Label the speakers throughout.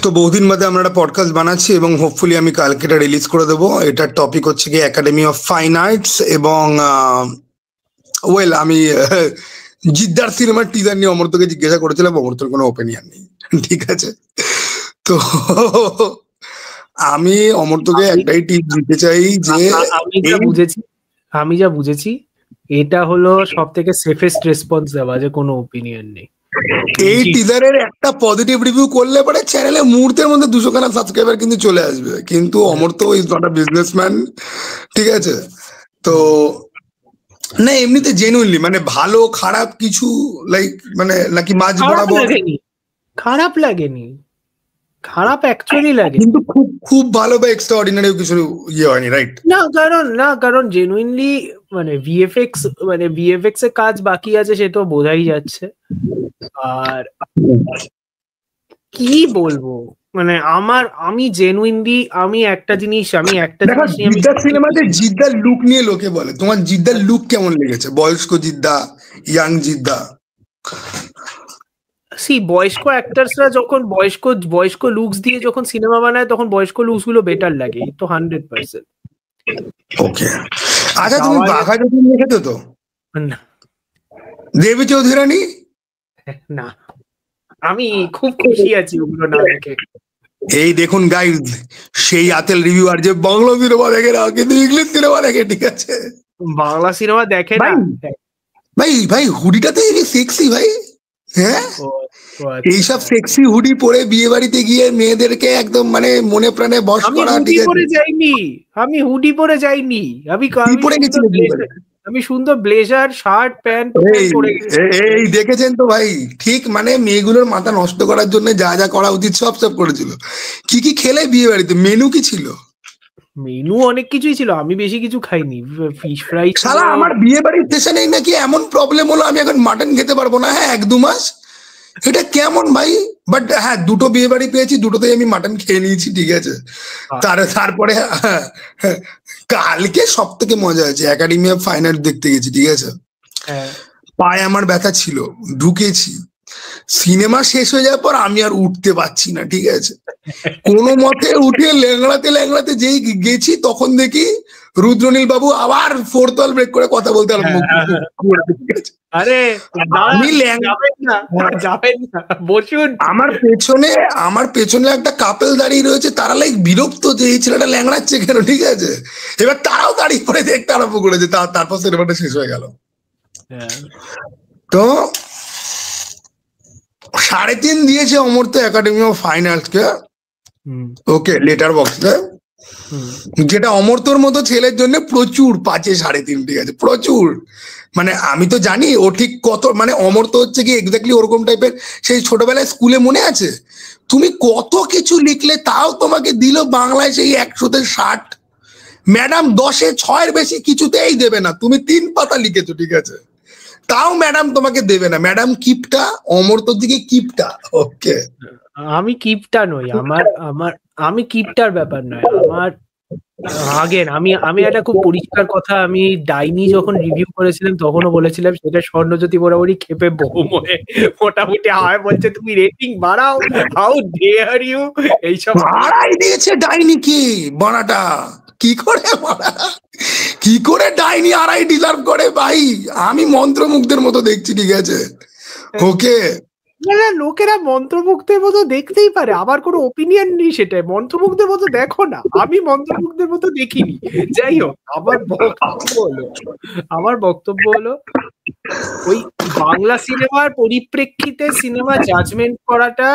Speaker 1: তো বহুদিন বাদে আমরা একটা পডকাস্ট বানাচ্ছি এবং হোপফুলি আমি কালকে এটা রিলিজ করে দেবো। এটার টপিক হচ্ছে কি একাডেমি অফ ফাইন আর্টস এবং ওয়েল আমি জিদ্দার সিনেমার টিজার নিয়ে অমর্তকে জিজ্ঞাসা করেছিলাম, অমর্তর কোনো ওপিনিয়ন নেই, ঠিক আছে? তো আমি অমর্তকে একটাই টিপ দিতে চাই যে
Speaker 2: আমি যা বুঝেছি এটা হলো সব থেকে সেফেস্ট রেসপন্স দেওয়া যে কোনো ওপিনিয়ন নেই।
Speaker 1: এই টিজারের একটা পজিটিভ রিভিউ করলে পরে চ্যানেলে মুহূর্তের মধ্যে 200 খানা সাবস্ক্রাইবার কিন্তু চলে আসবে, কিন্তু Amartya is not a businessman, ঠিক আছে? তো না এমনিতে জেনুইনলি মানে ভালো খারাপ কিছু লাইক মানে নাকি মাঝ বরাবর
Speaker 2: খারাপ লাগেনি, খারাপ অ্যাকচুয়ালি লাগে,
Speaker 1: কিন্তু খুব ভালো বা এক্সট্রাঅর্ডিনারি কিছু ইয়ে হয়নি, রাইট?
Speaker 2: কারণ জেনুইনলি মানে ভিএফএক্স এর কাজ বাকি আছে সে তো বোঝাই যাচ্ছে। আর কি বলবো মানে আমি জেনুইনলি একটা জিনিস
Speaker 1: সিনেমাতে জিদ্দার লুক নিয়ে লোকে বলে, তোমার জিদ্দার লুক কেমন লেগেছে? বয়স্ক জিদ্দা, ইয়াং জিদ্দা?
Speaker 2: বয়স্ক অ্যাক্টরসরা যখন বয়স্ক লুকস দিয়ে যখন সিনেমা বানায় তখন বয়স্ক লুকস গুলো বেটার লাগে, তো 100%।
Speaker 1: ওকে, আচ্ছা তুমি বাঘা যতীন দেখেছো তো?
Speaker 2: না।
Speaker 1: দেবী চৌধুরী রানী?
Speaker 2: না, আমি খুব খুশি আছি ওগুলো না দেখে।
Speaker 1: এই দেখুন গাইজ, সেই আতেল রিভিউয়ার যে বাংলা সিনেমা দেখে না কিন্তু ইংলিশ সিনেমা দেখে, ঠিক আছে?
Speaker 2: বাংলা সিনেমা দেখে না
Speaker 1: ভাই হুডিটাতে সেক্সি ভাই, হ্যাঁ এইসব সেক্সি হুডি পরে বিয়ে বাড়িতে গিয়ে মেয়েদেরকে একদম মানে মনে প্রাণে বশ করা, ঠিক আছে?
Speaker 2: আমি হুডি পরে যাইনি, আমি সুন্দর ব্লেজার শার্ট প্যান্ট পরে
Speaker 1: এই দেখেছেন তো ভাই, ঠিক মানে মেয়েগুলোর মাথা নষ্ট করার জন্য যা যা করা উচিত সব করেছিল। কি খেলে বিয়ে বাড়িতে? মেনু কি ছিল?
Speaker 2: মেনু অনেক কিছুই ছিল, আমি বেশি কিছু খাইনি। Fish fry.
Speaker 1: শালা আমার বিয়ে বাড়ির স্টেশনে নাকি এমন প্রবলেম হলো আমি এখন মাটন খেতে পারবো না, হ্যাঁ 1-2 মাস। এটা কেমন ভাই? বাট হ্যাঁ, 2টো বিয়ে বাড়ি পেয়েছি, 2টোতেই আমি মাটন খেয়ে নিয়েছি, ঠিক আছে? তারপরে কালকে সব থেকে মজা আছে, একাডেমি অফ ফাইন আর্ট দেখতে গেছি, ঠিক আছে? পায়ে আমার ব্যথা ছিল, ঢুকেছি, সিনেমা শেষ হয়ে যাওয়ার পর আমি আর উঠতে পারছি না, ঠিক আছে? কোনো মতে উঠে ল্যাংড়াতে যেই গেছি তখন দেখি রুদ্রনীল বাবু আবার 4th ওয়াল ব্রেক করে কথা বলতে আরম্ভ করেছে। আমার পেছনে একটা কাপেল দাঁড়িয়ে রয়েছে, তারা লাইক বিরক্ত যে এই ছেলেটা ল্যাংড়াচ্ছে কেন, ঠিক আছে? এবার তারাও দাঁড়িয়ে পরে দেখতে আরম্ভ করেছে, তারপর সিনেমাটা শেষ হয়ে গেল। তো 3.5 দিয়েছে Amartya academy of fine arts K, okay, letter বক্সে, যেটা অমর্ত্যর মতো ছেলের জন্য প্রচুর, 5-এ 3.5, ঠিক আছে? প্রচুর, মানে আমি তো জানি ও ঠিক কত, মানে অমর্ত্য হচ্ছে কি এক্স্যাক্টলি ওরকম টাইপের। সেই ছোটবেলায় স্কুলে মনে আছে তুমি কত কিছু লিখলে তাও তোমাকে দিল বাংলায় সেই 100-তে 60, ম্যাডাম 10-এ 6-এর বেশি কিছুতেই দেবে না, তুমি 3 পাতা লিখেছো, ঠিক আছে? তাও ম্যাডাম তোমাকে দেবে না, ম্যাডাম কিপটা, অমর্ত্যর দিকে কিপটা। ওকে,
Speaker 2: আমি কিপটা নই, আমি কিপটার ব্যাপার নয় আমার। আমি একটা খুব পরিষ্কার কথা, আমি ডাইনি যখন রিভিউ করেছিলাম তখনও বলেছিলাম সেটা স্বর্ণজ্যোতি বরাবরই খেপে বহুময়ে মোটামুটি হয় বলছে তুমি রেটিং বাড়াও, হাউ ডেয়ার ইউ, এইসব
Speaker 1: বাড়াই দিয়েছে ডাইনি কি বানাটা, কি করে ডাইনি 2.5 ডিজার্ভ করে ভাই? আমি মন্ত্রমুগ্ধের মতো দেখছি, ঠিক আছে? ওকে,
Speaker 2: লোকেরা মন্ত্রমুগ্ধের মতো দেখতেই পারে, আমার কোনো ওপিনিয়ন নেই সেটাই, মন্ত্রমুগ্ধের মতো দেখো না, আমি মন্ত্রমুগ্ধের মতো দেখিনি। যাই হোক, আমার বক্তব্য হলো ওই বাংলা সিনেমার পরিপ্রেক্ষিতে সিনেমা জাজমেন্ট করাটা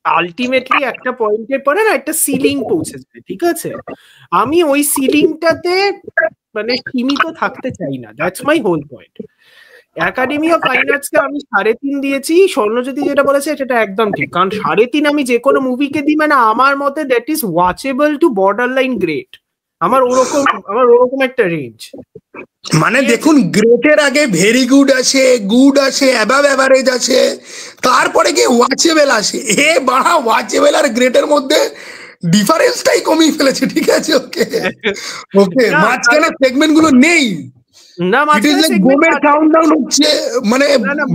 Speaker 2: আলটিমেটলি একটা পয়েন্টের পরে না একটা সিলিং পৌঁছে যায়, ঠিক আছে? আমি ওই সিলিংটাতে মানে সীমিত থাকতে চাই না, that's my whole point. Academy of fine আর্টসকে আমি 3.5 দিয়েছি, স্বর্ণজ্যোতি যেটা বলেছে সেটা একদম ঠিক, কারণ 3.5 আমি যে কোনো মুভিকে দিই মানে আমার মতে that is watchable to borderline great, আমার ওরকম একটা রেঞ্জ।
Speaker 1: মানে দেখুন, গ্রেটের আগে ভেরি গুড আছে, অ্যাবাভ অ্যাভারেজ আছে, তারপরে কি ওয়াচেবল আসে। বাড়া ওয়াচেবল আর গ্রেটের মধ্যে ডিফারেন্সটাই কমিয়ে ফেলেছে, ঠিক আছে? ওকে, মাঝখানে সেগমেন্ট গুলো নেই,
Speaker 2: না
Speaker 1: ইট ইজ লাইক বোমের কাউন্টডাউন হচ্ছে, মানে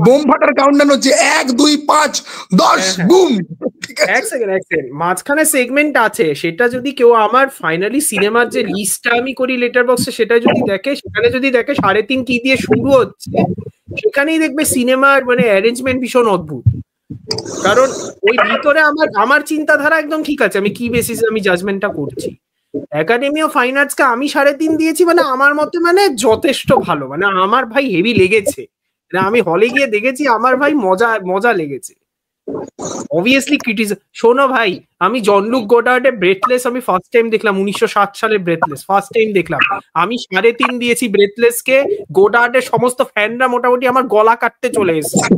Speaker 1: বোম ফাটার কাউন্টডাউন হচ্ছে 1 2 5 10 বুম।
Speaker 2: এক সেকেন্ড মাঝখানে সেগমেন্ট আছে, সেটা যদি কেউ আমার ফাইনালি সিনেমার যে লিস্টটা আমি করি লেটার বক্সে সেটা যদি দেখে, সেখানে যদি দেখে 3.5 কি দিয়ে শুরু হচ্ছে, সেখানেই দেখবে সিনেমার মানে অ্যারেঞ্জমেন্ট ভীষণ অদ্ভুত। কারণ ওই ভিতরে আমার চিন্তাধারা একদম ঠিক আছে, আমি কি বেসিসে আমি জাজমেন্টটা করছি। একাডেমি অফ ফাইন আর্টসকে আমি 3.5 দিয়েছি, মানে আমার মতে মানে যথেষ্ট ভালো, মানে আমার ভাই হেভি লেগেছে, আমি হলে গিয়ে দেখেছি, আমার ভাই মজা লেগেছে। অবভিয়াসলি ক্রিটিসিজম, শোনো ভাই, আমি জন-লুক গোডার্ডের ব্রেথলেস আমি ফার্স্ট টাইম দেখলাম 1960 সালের ব্রেথলেস ফার্স্ট টাইম দেখলাম, আমি 3.5 দিয়েছি ব্রেথলেসকে। গোডার্ডের সমস্ত ফ্যানরা মোটামুটি আমার গলা কাটতে চলে এসেছে।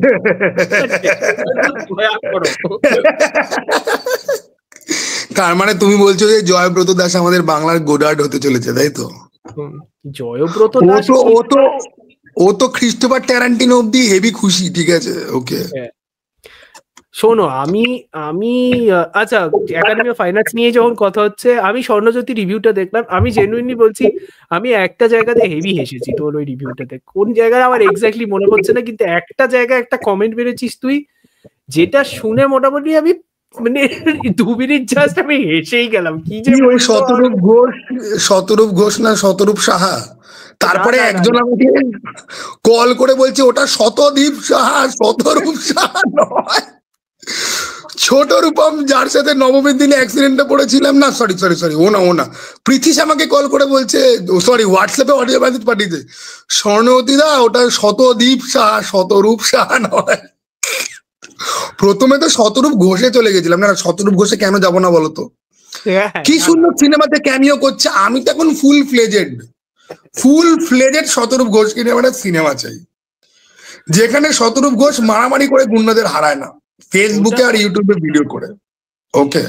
Speaker 1: তার মানে তুমি বলছো যে জয়ব্রত দাস আমাদের বাংলার গোডার্ড হতে চলেছে, তাই তো?
Speaker 2: জয়ব্রত দাস
Speaker 1: ও তো ক্রিস্টোফার ট্যারান্টিনো অব্দি হেভি খুশি, ঠিক আছে, ওকে।
Speaker 2: শোনো আমি আচ্ছা, একাডেমি অফ ফাইন আর্টস নিয়ে যখন কথা হচ্ছে, আমি স্বর্ণজ্যোতি রিভিউটা দেখলাম, আমি জেনুইনলি বলছি আমি একটা জায়গাতে হেভি হেসেছি তোর ওই রিভিউটাতে। কোন জায়গায় আমার এক্স্যাক্টলি মনে পড়ছে না, কিন্তু একটা জায়গায় একটা কমেন্ট বেরেছিস তুই, যেটা শুনে মোটামুটি আমি মানে 2 মিনিট জাস্ট আমি হেসেই গেলাম। কি যে
Speaker 1: ওই শতরূপ ঘোষ না শতরূপ সাহা, তারপরে একজন আমাকে কল করে বলছে ওটা শতদীপ সাহা, শতরূপ সাহা নয়, ছোট রূপম, যার সাথে নবমীর দিনে অ্যাক্সিডেন্টে পড়েছিলাম না, সরি ও না পৃথিশ আমাকে কল করে বলছে, সরি হোয়াটসঅ্যাপে অডিও মেসেজ পাঠিয়েছে, স্বর্ণবতীদা ওটা শতদীপ সাহা, শতরূপ সাহা নয়। প্রথমে তো শতরূপ ঘোষে চলে গেছিলাম, না শতরূপ ঘোষে কেন যাবো না বলতো, কি সুন্দর সিনেমাতে ক্যামিও করছে। আমি তো এখন ফুল ফ্লেজেড শতরূপ ঘোষকে নিয়ে আমার সিনেমা চাই, যেখানে শতরূপ ঘোষ মারামারি করে গুন্ডাদের হারায় না, ফেসবুকে আর ইউটিউবে ভিডিও করে, ওকে।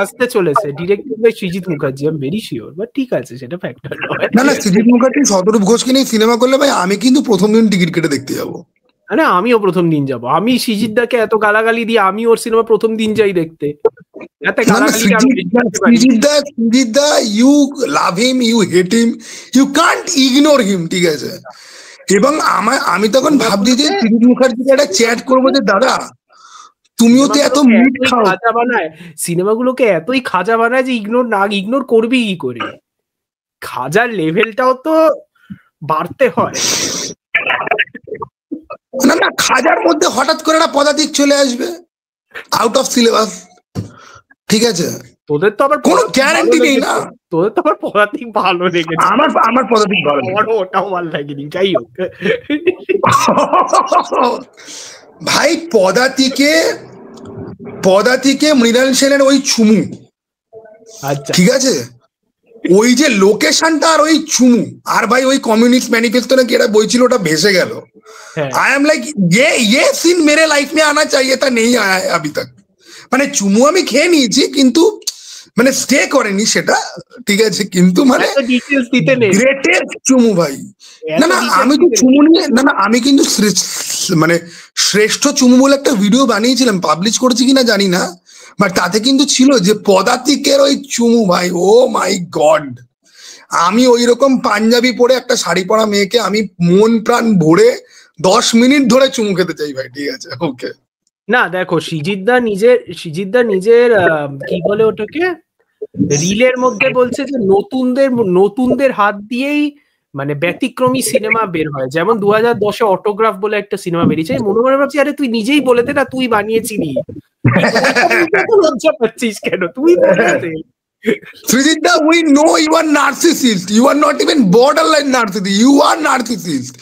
Speaker 2: আসতে চলেছে, directed by Srijit Mukherji, I am very sure, but ঠিক আছে, সেটা ফ্যাক্টর নয়।
Speaker 1: না সৃজিত মুখার্জি শতরূপ ঘোষকে নিয়ে সিনেমা করলে ভাই আমি কিন্তু প্রথম দিন টিকিট কেটে দেখতে যাবো।
Speaker 2: আরে আমিও প্রথম দিন যাবো, আমি সৃজিত দাকে এত গালাগালি দিয়ে আমি ওর সিনেমা প্রথম দিন যাই দেখতে।
Speaker 1: সৃজিত দা, you love him, you hate him, you can't ignore him, ঠিক আছে। এবং আমি তখন ভাবছি যে সৃজিত মুখার্জিকে একটা চ্যাট করবো যে দাদা তুমিও তো এত মিট খাও,
Speaker 2: খাজা বানায় সিনেমাগুলোকে, এতই খাজা বানায় যে ইগনোর করবি কি করে, খাজার লেভেলটাও তো বাড়তে হয়
Speaker 1: না খাজার মধ্যে হঠাৎ করে একটা পদাতিক চলে আসবে আউট অফ সিলেবাস, ঠিক আছে।
Speaker 2: তোদের তো আবার
Speaker 1: কোনো গ্যারান্টি নেই না,
Speaker 2: তোদের তো আবার পদাতিক ভালো লেগেছে,
Speaker 1: আমার পদাতিক ভালো,
Speaker 2: ওটাও ভালো লাগেনি, যাই হোক।
Speaker 1: ভাই পদাতিকে মৃণাল সেনের ওই চুমু, আচ্ছা ঠিক আছে, ওই যে লোকেশনটা আর ওই চুমু, আর ভাই ওই কমিউনিস্ট ম্যানিফেস্টো নাকি এটা বই ছিল, ওটা ভেসে গেল। आई एम लाइक ये सीन मेरे लाइफ में आना चाहिए था, नहीं आया है अभी तक। মানে চুমু আমি খেয়ে নিয়েছি কিন্তু মানে স্টে করেনি সেটা, ঠিক আছে, কিন্তু মানে গ্রেটেস্ট চুমু ভাই। না আমি তো চুমু নিয়ে আমি কিন্তু মানে শ্রেষ্ঠ চুমু বলে একটা ভিডিও বানিয়েছিলাম, পাবলিশ করেছি কিনা জানি না, বাট তাতে কিন্তু ছিল যে পদাতিকের ওই চুমু ভাই, ও মাই গড। আমি ওই রকম পাঞ্জাবি পরে একটা শাড়ি পরা মেয়েকে আমি মন প্রাণ ভরে 10 মিনিট ধরে চুমু খেতে চাই ভাই, ঠিক আছে, ওকে।
Speaker 2: না দেখো, সৃজিতদা নিজের কি বলে ওটাকে, রিলের মধ্যে বলছে যে নতুনদের হাত দিয়েই মানে ব্যতিক্রমী সিনেমা বের হয়, যেমন 2010-এ অটোগ্রাফ বলে একটা সিনেমা বেরিয়েছে, মনে ভাবছি আরে তুই নিজেই বলে দে না, তুই বানিয়েছিলি, লজ্জা পাচ্ছিস কেন, তুই বলে দে।
Speaker 1: Srijitda, we know you are narcissist. You are not even borderline narcissist. You are narcissist.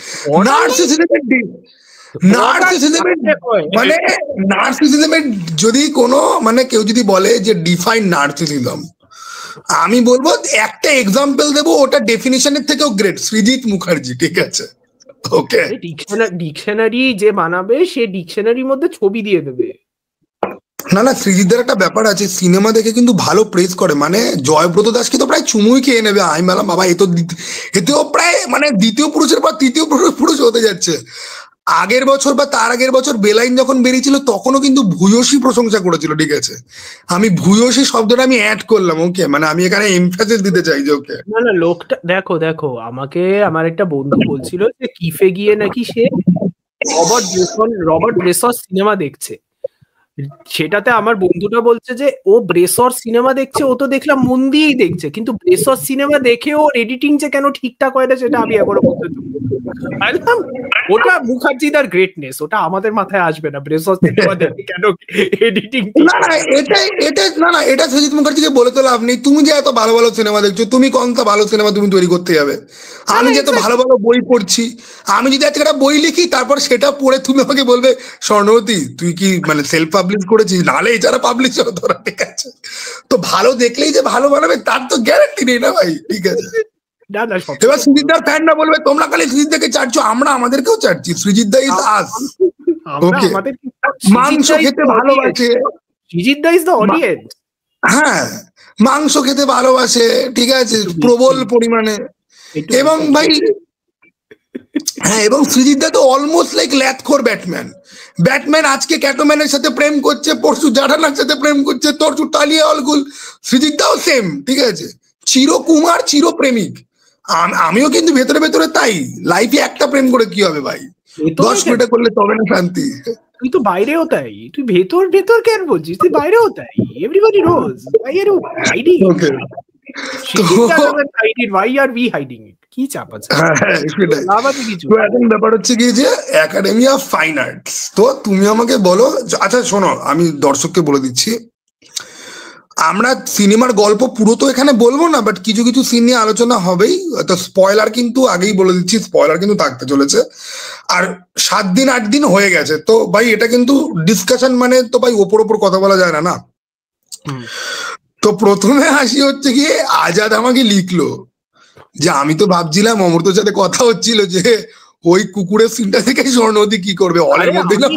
Speaker 1: নার্সিসিজমের যদি কোনো মানে কেউ যদি বলে যে ডিফাইন নার্সিসিজম, আমি বলবো একটা এক্সাম্পল দেবো, ওটা ডেফিনিশনের থেকেও গ্রেট, সৃজিত মুখার্জি, ঠিক আছে, ওকে।
Speaker 2: ডিকশনারি যে বানাবে সে ডিকশনারির মধ্যে ছবি দিয়ে দেবে।
Speaker 1: না সৃজিতদের একটা ব্যাপার আছে, সিনেমা দেখে কিন্তু ভালো প্রেস করে, মানে জয়ব্রত দাসকে তো প্রায় চুমুই খেয়ে নেবে। আমি বললাম বাবা এতেও প্রায় মানে দ্বিতীয় পুরুষের পর তৃতীয় পুরুষ হতে যাচ্ছে। আগের বছর বা তার আগের বছর বেলাইন যখন বেরিয়েছিল তখনও কিন্তু ভূয়সী প্রশংসা করেছিল, ঠিক আছে? আমি ভূয়সী শব্দটা আমি অ্যাড করলাম, ওকে, মানে আমি এখানে এমফাসিস দিতে চাই যে ওকে।
Speaker 2: না না, লোকটা দেখো দেখো, আমাকে আমার একটা বন্ধু বলছিল যে কিফে গিয়ে নাকি সে রবার্ট ব্রেসন সিনেমা দেখছে। সেটাতে আমার বন্ধুটা বলছে যে ও ব্রেসর সিনেমা দেখছে, ও তো দেখলাম মন দিয়েই দেখছে, কিন্তু ব্রেসর সিনেমা দেখে ওর এডিটিং যে কেন ঠিকঠাক হয় না সেটা আমি এখনো বলতে পারলাম। ওটা মুখার্জিদার গ্রেটনেস, ওটা আমাদের মাথায় আসবে না ব্রেসর সিনেমা দেখে কেন এডিটিং।
Speaker 1: না না, এটা সুজিত মুখার্জিকে বলে তো লাভ নেই। তুমি যে এত ভালো ভালো সিনেমা দেখছো, তুমি কোনটা ভালো সিনেমা তুমি তৈরি করতে যাবে? আমি যে এত ভালো ভালো বই পড়ছি, আমি যদি আজকে একটা বই লিখি তারপর সেটা পড়ে তুমি আমাকে বলবে স্বর্ণবতী তুই কি মানে সেলফ পাবলিশ করেছিস, নাহলে এছাড়া পাবলিশ হবে তোরা, ঠিক আছে? তো ভালো দেখলেই যে ভালো বানাবে তার তো গ্যারান্টি নেই না ভাই, ঠিক আছে? এবার সৃজিতদার ফ্যানরা বলবে তোমরা খালি সৃজিত দাকে চাটছো, আমরা আমাদেরকেও চাটছি। সৃজিত দা ইজ আস, ওকে? মাংস খেতে ভালোবাসে,
Speaker 2: সৃজিত দা ইজ দ্য অডিয়েন্স।
Speaker 1: হ্যাঁ, মাংস খেতে ভালোবাসে, ঠিক আছে, প্রবল পরিমাণে। এবং ভাই হ্যাঁ, এবং সৃজিত দা তো অলমোস্ট লাইক ল্যাথখোর ব্যাটম্যান আজকে ক্যাটম্যানের সাথে প্রেম করছে, পরশু জাডানার সাথে প্রেম করছে, তরশু টালিয়া অলগুল। সৃজিত দাও সেম, ঠিক আছে, চিরকুমার চিরপ্রেমিক। আমিও কিন্তু ভেতরে ভেতরে তাই। লাইফে একটা প্রেম করে কি হবে ভাই, 10 মিনিটে করলে তবে না শান্তি।
Speaker 2: তুই তো বাইরেও তাই, তুই ভেতর ভেতর কেন বলছিস? তুই বাইরেও তাই, everybody knows. Why are you hiding?
Speaker 1: Okay.
Speaker 2: Why are we hiding it? কি চাপ আছে?
Speaker 1: এখন ব্যাপার হচ্ছে কি যে একাডেমি অফ ফাইন আর্টস, তো তুমি আমাকে বলো। আচ্ছা শোনো, আমি দর্শককে বলে দিচ্ছি, আমরা সিনেমার গল্প পুরো তো এখানে বলবো না, বাট কিছু কিছু সিন নিয়ে আলোচনা হবেই। তো স্পয়লার কিন্তু আগেই বলে দিচ্ছি, স্পয়লার কিন্তু থাকতে চলেছে। আর 7 দিন 8 দিন হয়ে গেছে তো ভাই, এটা কিন্তু ডিসকাশন, মানে তো ভাই ওপর কথা বলা যায় না। তো প্রথমে হাসি হচ্ছে গিয়ে আজাদ আমাকে লিখলো যে আমি তো ভাবছিলাম অমৃতর সাথে কথা হচ্ছিল যে ওই কুকুরের সিনটা থেকে স্বর্ণবতী কি করবে, হলের মধ্যে না।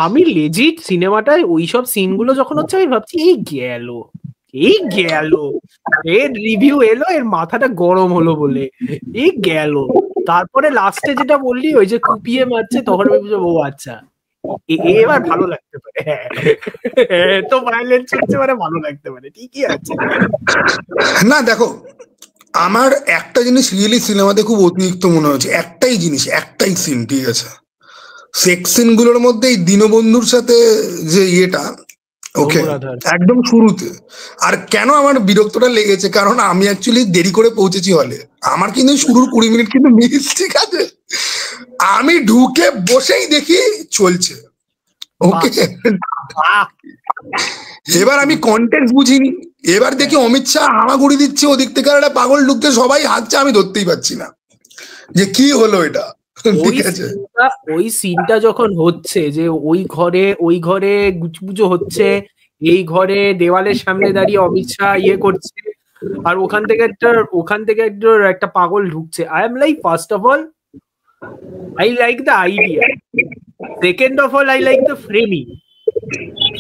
Speaker 2: আমি লেজিট সিনেমাটায় ওইসব সিন গুলো যখন হচ্ছে আমি ভাবছি এই গেল এর রিভিউ এলো, এর মাথাটা গরম হলো বলে এই গেল। তারপরে লাস্টে যেটা বললি ওই যে কুপিয়ে মারছে, তখন আমি বুঝলাম ও আচ্ছা এবার ভালো লাগতে পারে, তো ভায়োলেন্স হচ্ছে মানে ভালো লাগতে পারে, ঠিকই আছে।
Speaker 1: না দেখো, আমার একটা জিনিস রিয়েলি সিনেমাতে খুব অতিরিক্ত মনে হচ্ছে, একটাই সিন, ঠিক আছে, সেক্স সিন গুলোর মধ্যে এই দীনবন্ধুর সাথে যে ইয়েটা, ওকে, একদম শুরুতে। আর কেন আমার বিরক্তটা লেগেছে, কারণ আমি অ্যাকচুয়ালি দেরি করে পৌঁছেছি হলে, আমার কিন্তু শুরুর 20 মিনিট কিন্তু মিস, ঠিক আছে? আমি ঢুকে বসেই দেখি চলছে, ওকে। এবার আমি কন্টেক্সট বুঝিনি, এবার দেখি অমিত শাহ হামাগুড়ি দিচ্ছে, ওদিক থেকে একটা পাগল ঢুকছে, সবাই হাঁটছে, আমি ধরতেই পারছি না যে কি হলো এটা, ঠিক আছে?
Speaker 2: ওই সিনটা যখন হচ্ছে যে ওই ঘরে গুচপুজো হচ্ছে, এই ঘরে দেওয়ালের সামনে দাঁড়িয়ে অমিত শাহ ইয়ে করছে, আর ওখান থেকে একটা পাগল ঢুকছে। I am like, first of all I like the idea, second of all I like the framing.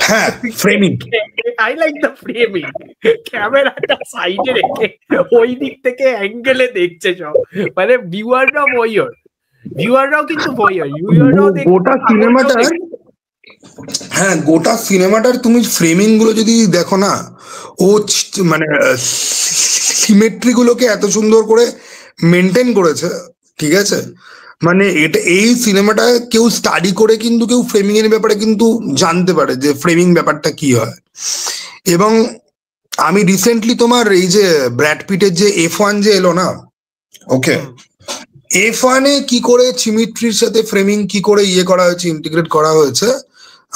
Speaker 1: হ্যাঁ, framing,
Speaker 2: I like the framing. ক্যামেরাটা সাইডে রেখে ওই দিক থেকে অ্যাঙ্গেলে দেখছে সব, মানে ভিউয়াররাও কিন্তু
Speaker 1: গোটা সিনেমাটা, হ্যাঁ গোটা সিনেমাটার তুমি ফ্রেমিং গুলো যদি দেখো না, ও মানে সিমেট্রি গুলোকে এত সুন্দর করে মেনটেন করেছে, ঠিক আছে? মানে এই সিনেমাটা কেউ স্টাডি করে কিন্তু কেউ ফ্রেমিং এর ব্যাপারে কিন্তু জানতে পারে যে ফ্রেমিং ব্যাপারটা কি হয়। এবং আমি রিসেন্টলি তোমার এই যে ব্র্যাড পিটের যে F1 যে এলো না, ওকে, F1 এ কি করে সিমেট্রির সাথে ফ্রেমিং কি করে ইয়ে করা হয়েছে, ইন্টিগ্রেট করা হয়েছে,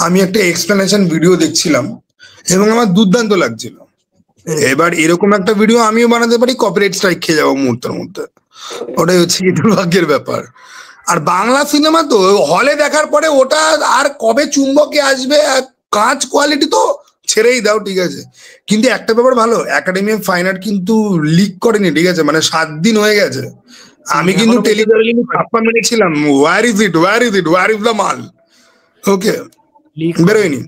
Speaker 1: আমি একটা এক্সপ্লেনেশন ভিডিও দেখছিলাম এবং আমার দুর্দান্ত লাগছিল। এবার এরকম একটা ভিডিও আমিও বানাতে পারি, কপিরাইট স্ট্রাইক খেয়ে যাবো মুহূর্তের মধ্যে, ওটাই হচ্ছে দুর্ভাগ্যের ব্যাপার। আর বাংলা সিনেমা তো হলে দেখার পরে ওটা আর কবে চুম্বকে আসবে, কাঁচ কোয়ালিটি তো ছেড়েই দাও, ঠিক আছে? কিন্তু একটা ব্যাপার ভালো, একাডেমি অফ ফাইন আর্ট কিন্তু লিক করেনি, ঠিক আছে? মানে 7 দিন হয়ে গেছে, আমি কিন্তু টেলিগ্রামে ছাপ্পা মেরেছিলাম, ওয়ার ইজ দ্য মাল, ওকে, বেরোয়নি।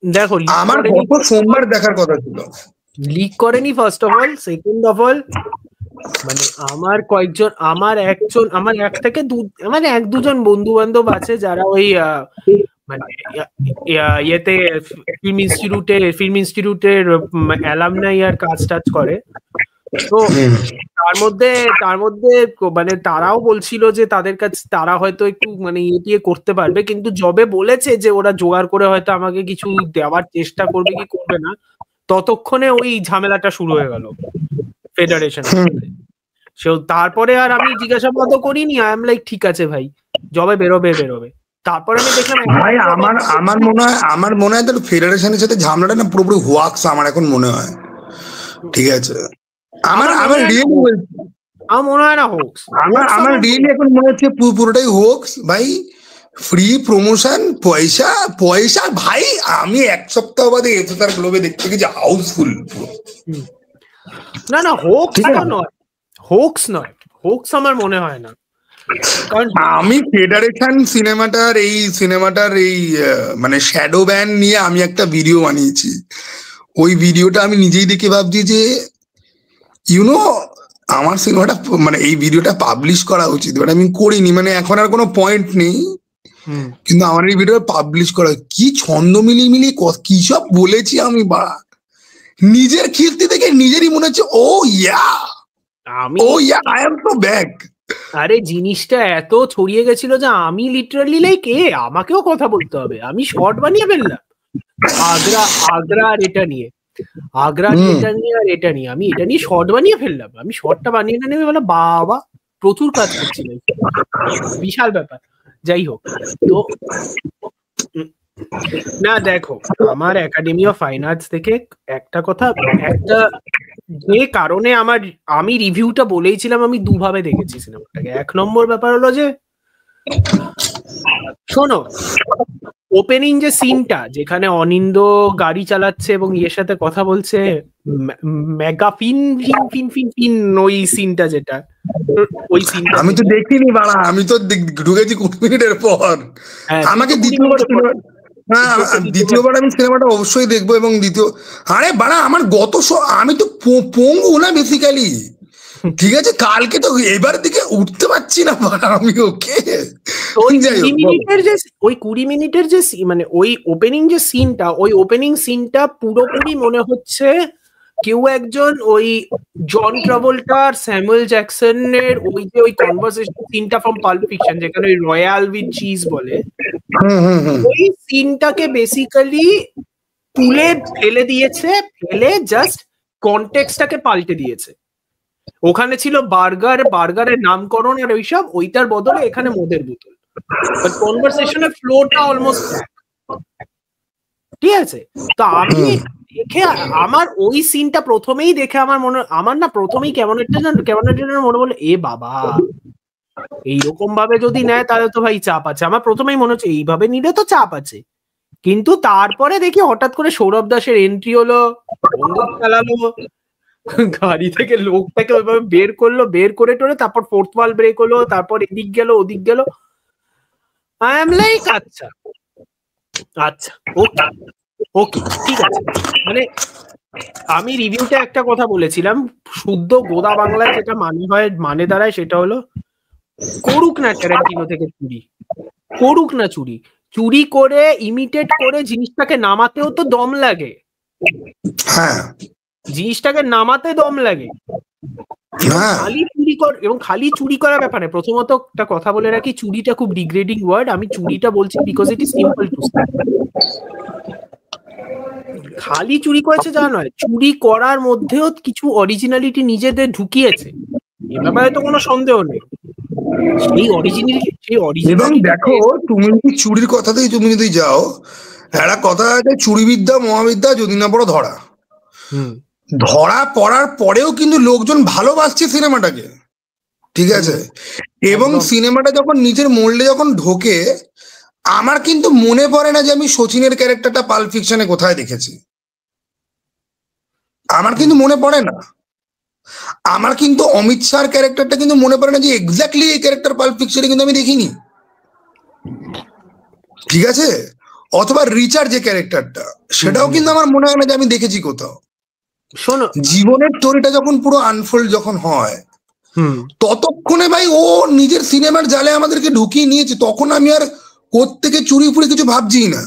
Speaker 2: দেখো
Speaker 1: আমার গত সোমবার দেখার কথা ছিল,
Speaker 2: লিক করেনি first of all, second of all মানে আমার কয়েকজন, আমার এক থেকে মানে এক দুজন বন্ধু বান্ধব আছে যারা ওই মানে ইয়েতে ফিল্ম ইনস্টিটিউটের অ্যালামনাই আর কাজ টাজ করে। তো তার মধ্যে মানে তারাও বলছিল যে তাদের কাছে তারা হয়তো একটু মানে ইয়ে করতে পারবে, কিন্তু যবে বলেছে যে ওরা জোগাড় করে হয়তো আমাকে কিছু দেওয়ার চেষ্টা করবে কি করবে না, ততক্ষণে ওই ঝামেলাটা শুরু হয়ে গেল ফেডারেশন। তারপরে আর আমি জিজ্ঞাসাবাদ করিনি, আই এম লাইক ঠিক আছে ভাই, যবে বেরোবে। তারপরে আমি দেখলাম
Speaker 1: ভাই আমার মনে হয় তাহলে ফেডারেশনের সাথে ঝামেলাটা না পুরোপুরি হোয়াক্স, আমার এখন মনে হয়। ঠিক আছে, আমার রিয়েলি বলছি,
Speaker 2: আমার মনে হয় না হোক্স,
Speaker 1: আমার রিয়েলি এখন মনে হচ্ছে পুরোটাই হোক্স ভাই। ফ্রি প্রমোশন, পয়সা ভাই। আমি এক সপ্তাহ বাদে এফএসআর গ্লোবে দেখতে গেছি হাউসফুল।
Speaker 2: না হোক্স নয়, হোক্স আমার মনে হয় না। কারণ
Speaker 1: আমি ফেডারেশন সিনেমাটার এই মানে শ্যাডো ব্যান নিয়ে আমি একটা ভিডিও বানিয়েছি। ওই ভিডিওটা আমি নিজেই দেখে ভাবছি যে ইউনো আমার সিনেমাটা মানে এই ভিডিওটা পাবলিশ করা উচিত, বাট আমি করিনি, মানে এখন আর কোনো পয়েন্ট নেই। কিন্তু আমার এই ভিডিও পাবলিশ করা, কি ছন্দ মিলিয়ে কি সব বলেছি আমি, বা নিজের কীর্তি থেকে নিজেরই মনে হচ্ছে oh yeah I am so back.
Speaker 2: আরে জিনিসটা এত ছড়িয়ে গেছিল যে আমি লিটারালি লাইক আমাকেও কথা বলতে হবে, আমি শর্ট বানিয়ে ফেললাম আগ্রা আর এটা নিয়ে আর এটা নিয়ে আমি এটা নিয়ে শর্ট বানিয়ে ফেললাম। আমি শর্টটা বানিয়ে নেবে বলে বাবা প্রচুর কাজ করছিলাম, বিশাল ব্যাপার। যাই হোক, তো না দেখো, আমার একাডেমি অফ ফাইন আর্টস থেকে একটা কথা, একটা যে কারণে আমি রিভিউটা বলেইছিলাম, আমি দুভাবে দেখেছি সিনেমাটাকে। এক নম্বর ব্যাপার হলো যে শোনো, ওপেনিং যে সিনটা যেখানে অনিন্দ গাড়ি চালাচ্ছে এবং ইয়ের সাথে কথা বলছে, মেগা ফিন ওই সিনটা, যেটা ওই সিনটা
Speaker 1: আমি তো দেখিনি বাড়া, আমি তো ঢুকেছি 20 মিনিটের পর। আমাকে দ্বিতীয়বার আমি সিনেমাটা অবশ্যই দেখবো। এবং আরে বাড়া আমার আমি তো পঙ্গু না বেসিক্যালি, ঠিক আছে, কালকে তো এবার দিকে উঠতে পারছি না বাড়া আমি। ওকে,
Speaker 2: ওই 20 মিনিটের যে মানে ওই ওপেনিং যে সিনটা, ওই ওপেনিং সিনটা পুরোপুরি মনে হচ্ছে কেউ একজন ওই জন ট্রাভোল্টার, স্যামুয়েল জ্যাকসনের ওই কনভারসেশন সিনটা ফ্রম পাল্প ফিকশন, যেখানে ওই রয়্যাল উইথ চিজ বলে, ওই সিনটাকে বেসিক্যালি তুলে ফেলে দিয়েছে, ফেলে জাস্ট কনটেক্সটটাকে পাল্টে দিয়েছে। ওখানে ছিল বার্গারের নামকরণ আর ওইসব, ওইটার বদলে এখানে মদের বোতল। বাট কনভারসেশনের ফ্লোটা অলমোস্ট এক। ঠিক আছে, তো আমি দেখে আমার ওই সিনটা প্রথমেই দেখে আমার না প্রথমেই কেমন একটা মনে বললো এ বাবা, এইরকম ভাবে যদি নেয় তাহলে তো ভাই চাপ আছে। আমার প্রথমেই মনে হচ্ছে এইভাবে নিলে তো চাপ আছে, কিন্তু তারপরে দেখি হঠাৎ করে সৌরভ দাসের এন্ট্রি হলো, বন্দুক চালালো, গাড়ি থেকে লোকটাকে ওইভাবে বের করে টোরে, তারপর ফোর্থ ওয়াল ব্রেক হলো, তারপর এদিক গেল ওদিক গেল। আই এম লাইক আচ্ছা ওকে ঠিক আছে। মানে আমি রিভিউতে একটা কথা বলেছিলাম, শুদ্ধ গোদা বাংলায় যেটা মানে দাঁড়ায় সেটা হলো, করুক না ট্যারান্টিনো থেকে চুরি করে ইমিটেট করে জিনিসটাকে নামাতেও তো দম লাগে।
Speaker 1: হ্যাঁ,
Speaker 2: জিনিসটাকে নামাতে দম লাগে। খালি চুরি করার ব্যাপার না। প্রথমত একটা কথা বলে রাখি, চুরিটা খুব ডিগ্রেডিং ওয়ার্ড। আমি চুরিটা বলছি because it is simple to start. খালি চুরি করেছে যা নয়, চুরি করার মধ্যেও কিছু অরিজিনালিটি নিজেদের ঢুকিয়েছে, এ ব্যাপারে তো কোনো সন্দেহ নেই।
Speaker 1: এবং দেখো, তুমি যদি চুরির কথাতেই তুমি যদি যাও, একটা কথা আছে, চুরিবিদ্যা মহাবিদ্যা যদি না পড়ো ধরা পড়ার পরেও কিন্তু লোকজন ভালোবাসছে সিনেমাটাকে, ঠিক আছে। এবং সিনেমাটা যখন নিজের মোল্ডে যখন ঢোকে, আমার কিন্তু মনে পড়ে না যে আমি সচিনের ক্যারেক্টারটা পাল্প ফিকশনে কোথায় দেখেছি। আমার কিন্তু মনে পড়ে না। আমার কিন্তু অমিত শাহর ক্যারেক্টারটা কিন্তু মনে পড়ে না যে এক্স্যাক্টলি এই ক্যারেক্টার পাল্প ফিকশনে কিন্তু আমি দেখিনি, ঠিক আছে। অথবা রিচার যে ক্যারেক্টারটা, সেটাও কিন্তু আমার মনে হয় না যে আমি দেখেছি কোথাও।
Speaker 2: শোনো,
Speaker 1: জীবনের স্টোরিটা যখন পুরো আনফোল্ড যখন হয়, ততক্ষণে ভাই ও নিজের সিনেমার জালে আমাদেরকে ঢুকিয়ে নিয়েছে, তখন আমি আর কোত্থেকে চুরি ফুরি কিছু ভাবছি না।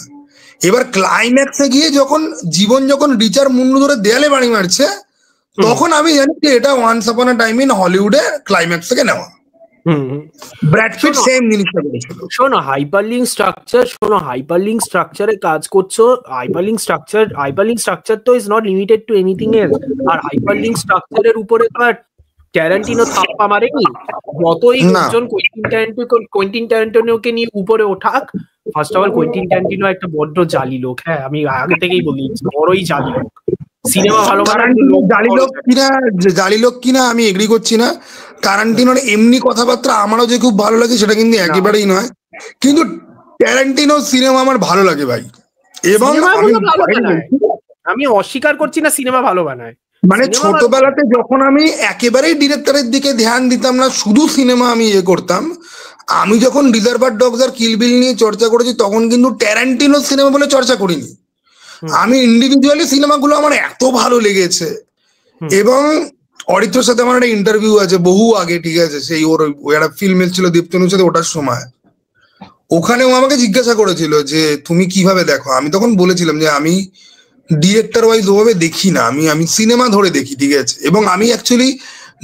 Speaker 1: এবার ক্লাইম্যাক্সে গিয়ে যখন জীবন যখন রিচার মুন্ডু ধরে দেয়ালে বাড়ি মারছে, তখন আমি জানি যে এটা once upon a time in হলিউডে ক্লাইম্যাক্স থেকে নেওয়া। ব্র্যাড পিট সেম জিনিসটা করেছিল।
Speaker 2: শোনো হাইপারলিংক স্ট্রাকচারে কাজ করছো, হাইপারলিংক স্ট্রাকচার তো is not limited to anything else. আর হাইপারলিংক স্ট্রাকচারের উপরে তো ট্যারান্টিনো থাপ্পা মারেনি। যতই একজন কোয়েন্টিন ট্যারান্টিনোকে নিয়ে উপরে ওঠাক, first of all Quentin Tarantino একটা বড্ড জালি লোক। হ্যাঁ, আমি আগে থেকেই বলি বড়ই জালি লোক। সিনেমা ভালো
Speaker 1: জালি লোক কিনা আমি এগ্রি করছি না। টারান্টিনোর এমনি কথাবার্তা আমারও যে খুব ভালো লাগে সেটা কিন্তু একেবারেই নয়, কিন্তু ট্যারান্টিনো সিনেমা আমার ভালো লাগে ভাই। এবং
Speaker 2: আমি অস্বীকার করছি না সিনেমা ভালো বানায়,
Speaker 1: মানে ছোটবেলাতে যখন আমি একেবারেই ডিরেক্টরের দিকে ধ্যান দিতাম না, শুধু সিনেমা আমি করতাম, আমি যখন রিজার্ভার ডগস আর কিল বিল নিয়ে চর্চা করেছি তখন কিন্তু ট্যারান্টিনো সিনেমা বলে চর্চা করিনি। আমি ইন্ডিভিজুয়ালি সিনেমাগুলো আমার এত ভালো লেগেছে। এবং অরিত্রর সাথে আমার একটা ইন্টারভিউ আছে বহু আগে, ঠিক আছে, সেই ওর একটা ফিল্ম ছিল দীপ্তনুর সাথে, ওটার সময় ওখানে ও আমাকে জিজ্ঞাসা করেছিল যে তুমি কিভাবে দেখো। আমি তখন বলেছিলাম যে আমি ডিরেক্টর ওয়াইজ ওভাবে দেখি না, আমি সিনেমা ধরে দেখি, ঠিক আছে। এবং আমি অ্যাকচুয়ালি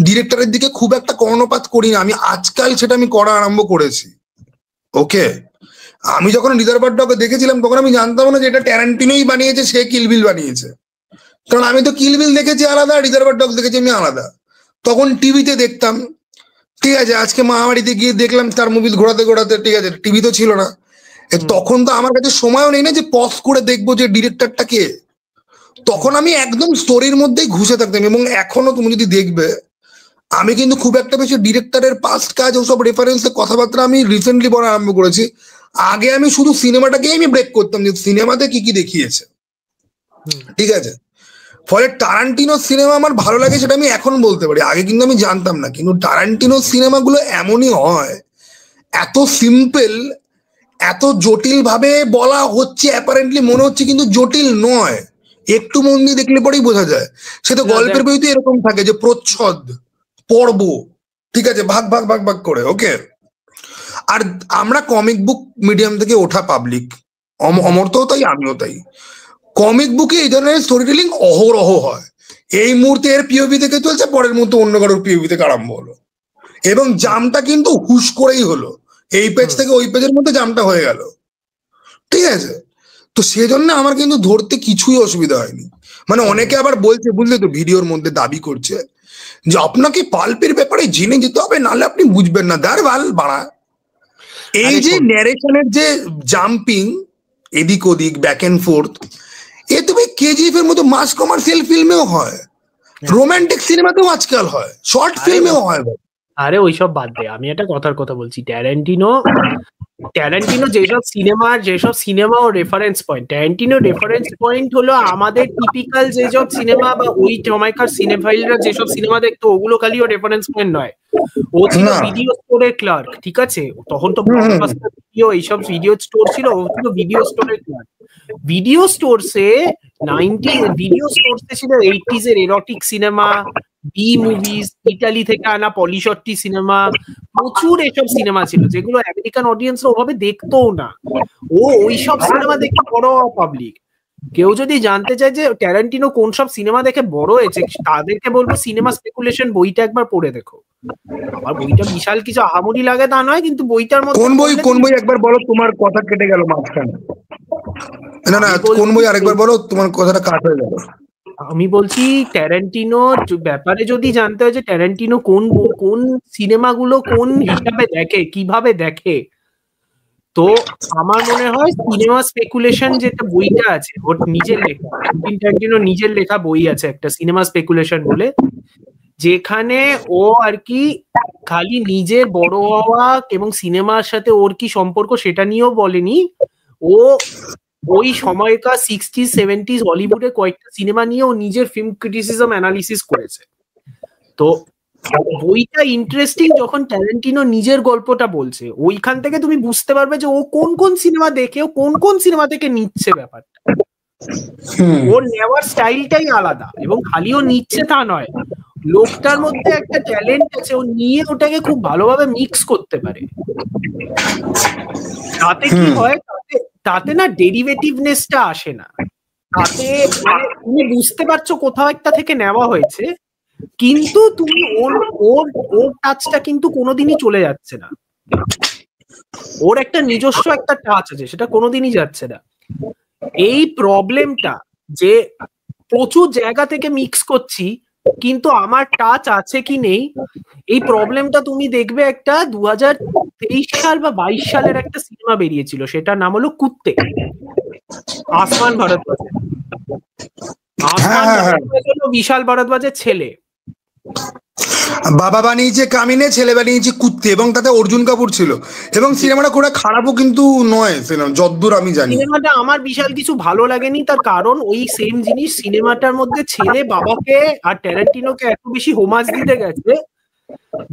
Speaker 1: ডিরেক্টরের দিকে খুব একটা কর্ণপাত করি না, আমি আজকাল সেটা আমি করা আরম্ভ করেছি। ওকে, আমি যখন রিজার্ভার ডগে দেখেছিলাম তখন আমি জানতাম না যে এটা ট্যারান্টিনোই বানিয়েছে, সে কিল বিল বানিয়েছে। কারণ আমি তো কিল বিল দেখেছি আলাদা, রিজার্ভার ডগস দেখেছি আমি আলাদা। তখন টিভিতে দেখতাম, ঠিক আছে। আজকে মামাবাড়িতে গিয়ে দেখলাম তার মুভি ঘোরাতে ঘোরাতে, ঠিক আছে, টিভি তো ছিল না তখন, তো আমার কাছে সময়ও নেই না যে পজ করে দেখবো যে ডিরেক্টরটা কে। তখন আমি একদম স্টোরির মধ্যেই ঘুষে থাকতাম। এবং এখনো তুমি যদি দেখবে, আমি কিন্তু খুব একটা বেশি ডিরেক্টরের পাস্ট কাজ ওসব রেফারেন্সে কথাবার্তা আমি রিসেন্টলি বলা আরম্ভ করেছি। আগে আমি শুধু সিনেমাটাকে আমি ব্রেক করতাম যে সিনেমাতে কি কি দেখিয়েছে, ঠিক আছে। ফলে টারান্টিনো সিনেমা আমার ভালো লাগে সেটা আমি এখন বলতে পারি, আগে কিন্তু আমি জানতাম না। কিন্তু টারান্টিনো সিনেমাগুলো এমনই হয়, এত সিম্পল, এত জটিল ভাবে বলা হচ্ছে, অ্যাপারেন্টলি মনে হচ্ছে কিন্তু জটিল নয়। একটু মন দিয়ে দেখলে পরেই বোঝা যায়। সে তো গল্পের বইতে এরকম থাকে যে প্রচ্ছদ, পর্ব, ঠিক আছে, ভাগ ভাগ ভাগ ভাগ করে। ওকে, আর আমরা কমিক বুক মিডিয়াম থেকে ওঠা পাবলিক, অমর্তও তাই আমিও তাই। কমিক বুকে এই ধরনের স্টোরি টেলিং অহরহ হয়। এই মুহূর্তে এর পিওভি থেকে চলছে, পরের মুহূর্তে অন্য কারোর পিওভি থেকে আরম্ভ হলো, এবং জামটা কিন্তু হুশ করেই হলো, এই পেজ থেকে ওই পেজের মধ্যে জামটা হয়ে গেল, ঠিক আছে। তো সেজন্য আমার কিন্তু ধরতে কিছুই অসুবিধা হয়নি। মানে অনেকে আবার বলছে, বুঝলে তো, ভিডিওর মধ্যে দাবি করছে যে আপনাকে পাল্পের ব্যাপারে জেনে যেতে হবে, নাহলে আপনি বুঝবেন না। দার ভাল বাড়া, এই যে ন্যারেশনের যে জাম্পিং এদিক ওদিক, ব্যাক এন্ড ফোর্থ, এ তুমি কেজিএফ এর মতো মাস কমার্শিয়াল ফিল্মেও হয়, রোমান্টিক সিনেমাতেও আজকাল হয়, শর্ট ফিল্মেও হয়।
Speaker 2: আরে ওইসব বাদ দে, আমি একটা কথার কথা বলছি। ট্যারান্টিনো যেসব সিনেমা ও reference point, Tarantino reference point হলো আমাদের টিপিক্যাল যেসব সিনেমা বা ওই সময়কার সিনেফাইলরা যেসব সিনেমা দেখতো, ওগুলো খালি ও রেফারেন্স পয়েন্ট নয়। ও ছিল ভিডিও স্টোরের ক্লার্ক, ঠিক আছে। তখন তো ব্লকবাস্টার ভিডিও এইসব ভিডিও স্টোর ছিল, ও ছিল ভিডিও স্টোরের ক্লার্ক। ভিডিও স্টোরসে ছিল 80s এর erotic cinema, B movies, Italy থেকে আনা পলিশট্টি সিনেমা, প্রচুর এসব সিনেমা ছিল যেগুলো আমেরিকান অডিয়েন্সরা ওভাবে দেখতোও না। ও ওইসব সিনেমা দেখে বড় পাবলিক। কেউ যদি জানতে চায় যে ট্যারান্টিনো কোন সব সিনেমা দেখে বড় হয়েছে, তাদেরকে বলবো সিনেমা স্পেকুলেশন বইটা একবার পড়ে দেখো। আমার বইটা বিশাল কিছু আহামরি লাগে তা নয়, কিন্তু বইটার মধ্যে
Speaker 1: কোন বই একবার বলো, তোমার কথা কেটে গেল মাঝখানে। না কোন বই আরেকবার বলো, তোমার কথাটা কাট হয়ে গেল।
Speaker 2: আমি বলছি ট্যারান্টিনোর ব্যাপারে যদি জানতে হয় যে ট্যারান্টিনো কোন সিনেমাগুলো কোন হিসাবে দেখে, কিভাবে দেখে, তো আমার মনে হয় সিনেমা স্পেকুলেশন যেটা বইটা আছে ওর নিজের লেখা, ট্যারান্টিনোর নিজের লেখা বই আছে একটা, সিনেমা স্পেকুলেশন বলে, যেখানে ও আর কি খালি নিজের বড় হওয়া এবং সিনেমার সাথে ওর কি সম্পর্ক সেটা নিয়েও বলেনি, ও ওই সময়কার 60s 70s হলিউডে কয়েকটা সিনেমা নিয়ে ও নিজের ফিল্ম ক্রিটিসিজম অ্যানালিসিস করেছে। তো বইটা ইন্টারেস্টিং, যখন ট্যারান্টিনো নিজের গল্পটা বলছে ওইখান থেকে তুমি বুঝতে পারবে যে ও কোন কোন সিনেমা দেখে, ও কোন কোন সিনেমা থেকে নিচ্ছে ব্যাপারটা। ওর নেওয়ার স্টাইলটাই আলাদা, এবং খালি ও নিচ্ছে তা নয়, লোকটার মধ্যে একটা ট্যালেন্ট আছে, ও নিয়ে ওটাকে খুব ভালোভাবে মিক্স করতে পারে। তাতে কি হয়, তাতে না ডেরিভেটিভনেসটা আসে না, তাতে মানে তুমি বুঝতে পারছো কোথাও একটা থেকে নেওয়া হয়েছে, কিন্তু তুমি ওর ওর ওর টাচটা কিন্তু কোনোদিনই চলে যাচ্ছে না। ওর একটা নিজস্ব একটা টাচ আছে, সেটা কোনোদিনই যাচ্ছে না। এই প্রবলেমটা যে প্রচুর জায়গা থেকে মিক্স করছি কিন্তু আমার টাচ আছে কি নেই, এই প্রবলেমটা তুমি দেখবে একটা 2023 সাল বা 22 সালের একটা সিনেমা বেরিয়েছিল, সেটার নাম হলো কুত্তে, আসমান ভারদ্বাজের। আসমান ভারদ্বাজ হলো বিশাল ভারদ্বাজের ছেলে।
Speaker 1: বাবা বানিয়েছে কামিনে, ছেলে বানিয়েছে কুত্তে, এবং তাতে অর্জুন কাপুর ছিল, এবং সিনেমাটা খুব খারাপও কিন্তু নয় সিনেমা, যদ্দূর আমি জানি।
Speaker 2: সিনেমাটা আমার বিশাল কিছু ভালো লাগেনি, তার কারণ ওই সেম জিনিস সিনেমাটার মধ্যে ছেলে বাবাকে আর ট্যারান্টিনোকে এত বেশি হোমাজ দিতে গেছে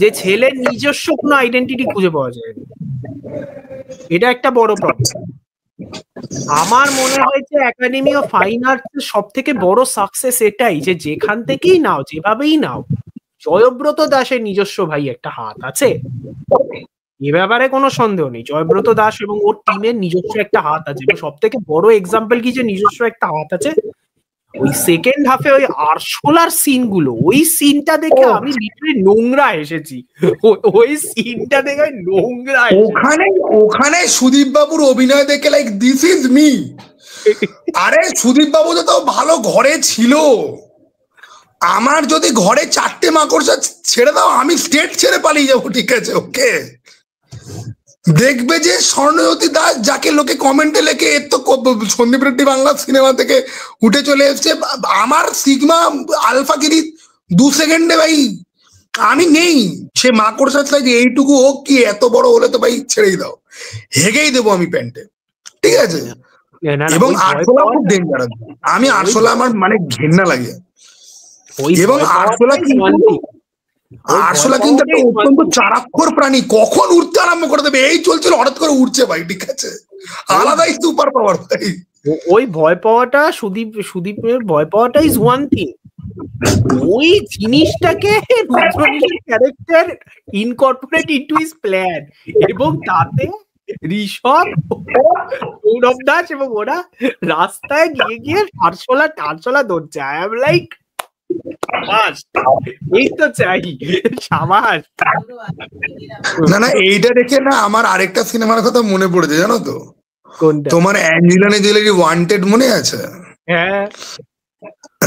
Speaker 2: যে ছেলের নিজস্ব কোনো আইডেন্টিটি খুঁজে পাওয়া যায়নি। এটা একটা বড় প্রবলেম। আমার মনে হয়েছে একাডেমি অফ ফাইন আর্টস সব থেকে বড় সাকসেস এটাই যে যেখান থেকেই নাও, যেভাবেই নাও, জয়ব্রত দাসের নিজস্ব ভাই একটা হাত আছে, এ ব্যাপারে কোনো সন্দেহ নেই। জয়ব্রত দাস এবং ওর টিমের নিজস্ব একটা হাত আছে, এবং সব থেকে বড় এক্সাম্পল কি যে নিজস্ব একটা হাত আছে, ওই সেকেন্ড হাফে ওই আরশোলার সিন গুলো, ওই সিনটা দেখে আমি লিটারালি নোংরা এসেছি। ওই সিনটা দেখে নোংরা,
Speaker 1: ওখানে সুদীপ বাবুর অভিনয় দেখে লাইক দিস ইজ মি। আরে সুদীপ বাবু তো ভালো ঘরে ছিল, আমার যদি ঘরে 4টে মাকড়সা ছেড়ে দাও আমি স্টেট ছেড়ে পালিয়ে যাবো, ঠিক আছে ওকে। দেখবে যে স্বর্ণজ্যোতি দাস, যাকে লোকে কমেন্টে লেখে এর তো সন্দীপ রেড্ডি বাংলা সিনেমা থেকে উঠে চলে এসছে, আমার সিগমা আলফাগিরি 2 সেকেন্ডে ভাই আমি নেই। সে মাকড়সার সাইজ এইটুকু হোক কি এত বড় হলে তো ভাই ছেড়েই দাও, হেগেই দেবো আমি প্যান্টে, ঠিক আছে। এবং আরশোলা খুব ডেঞ্জারাস, আমি আরশোলা আমার মানে ঘেন্না লাগে। এবং আরশোলা কিন্তু একটা অত্যন্ত চারাক্ষর প্রাণী, কখন উঠতে আরম্ভ করে দেবে এই চলছিল, হঠাৎ করে উঠছে ভাই, ঠিক আছে, আলাদাই সুপার পাওয়ার ভাই।
Speaker 2: ওই ভয় পাওয়াটা সুদীপের ভয় পাওয়াটা ইজ ওয়ান থিং, ওই জিনিসটাকে রুদ্রনীলের character incorporate into his plan, এবং তাতে ঋষভ, সৌরভ দাস এবং ওরা রাস্তায় গিয়ে আরশোলা ধরছে। আই এম লাইক এই তো চাই সাবাস।
Speaker 1: না এইটা দেখে না আমার আরেকটা সিনেমার কথা মনে পড়েছে, জানো তো?
Speaker 2: কোনটা?
Speaker 1: তোমার অ্যাঞ্জেলিনা জোলি ওয়ান্টেড মনে আছে?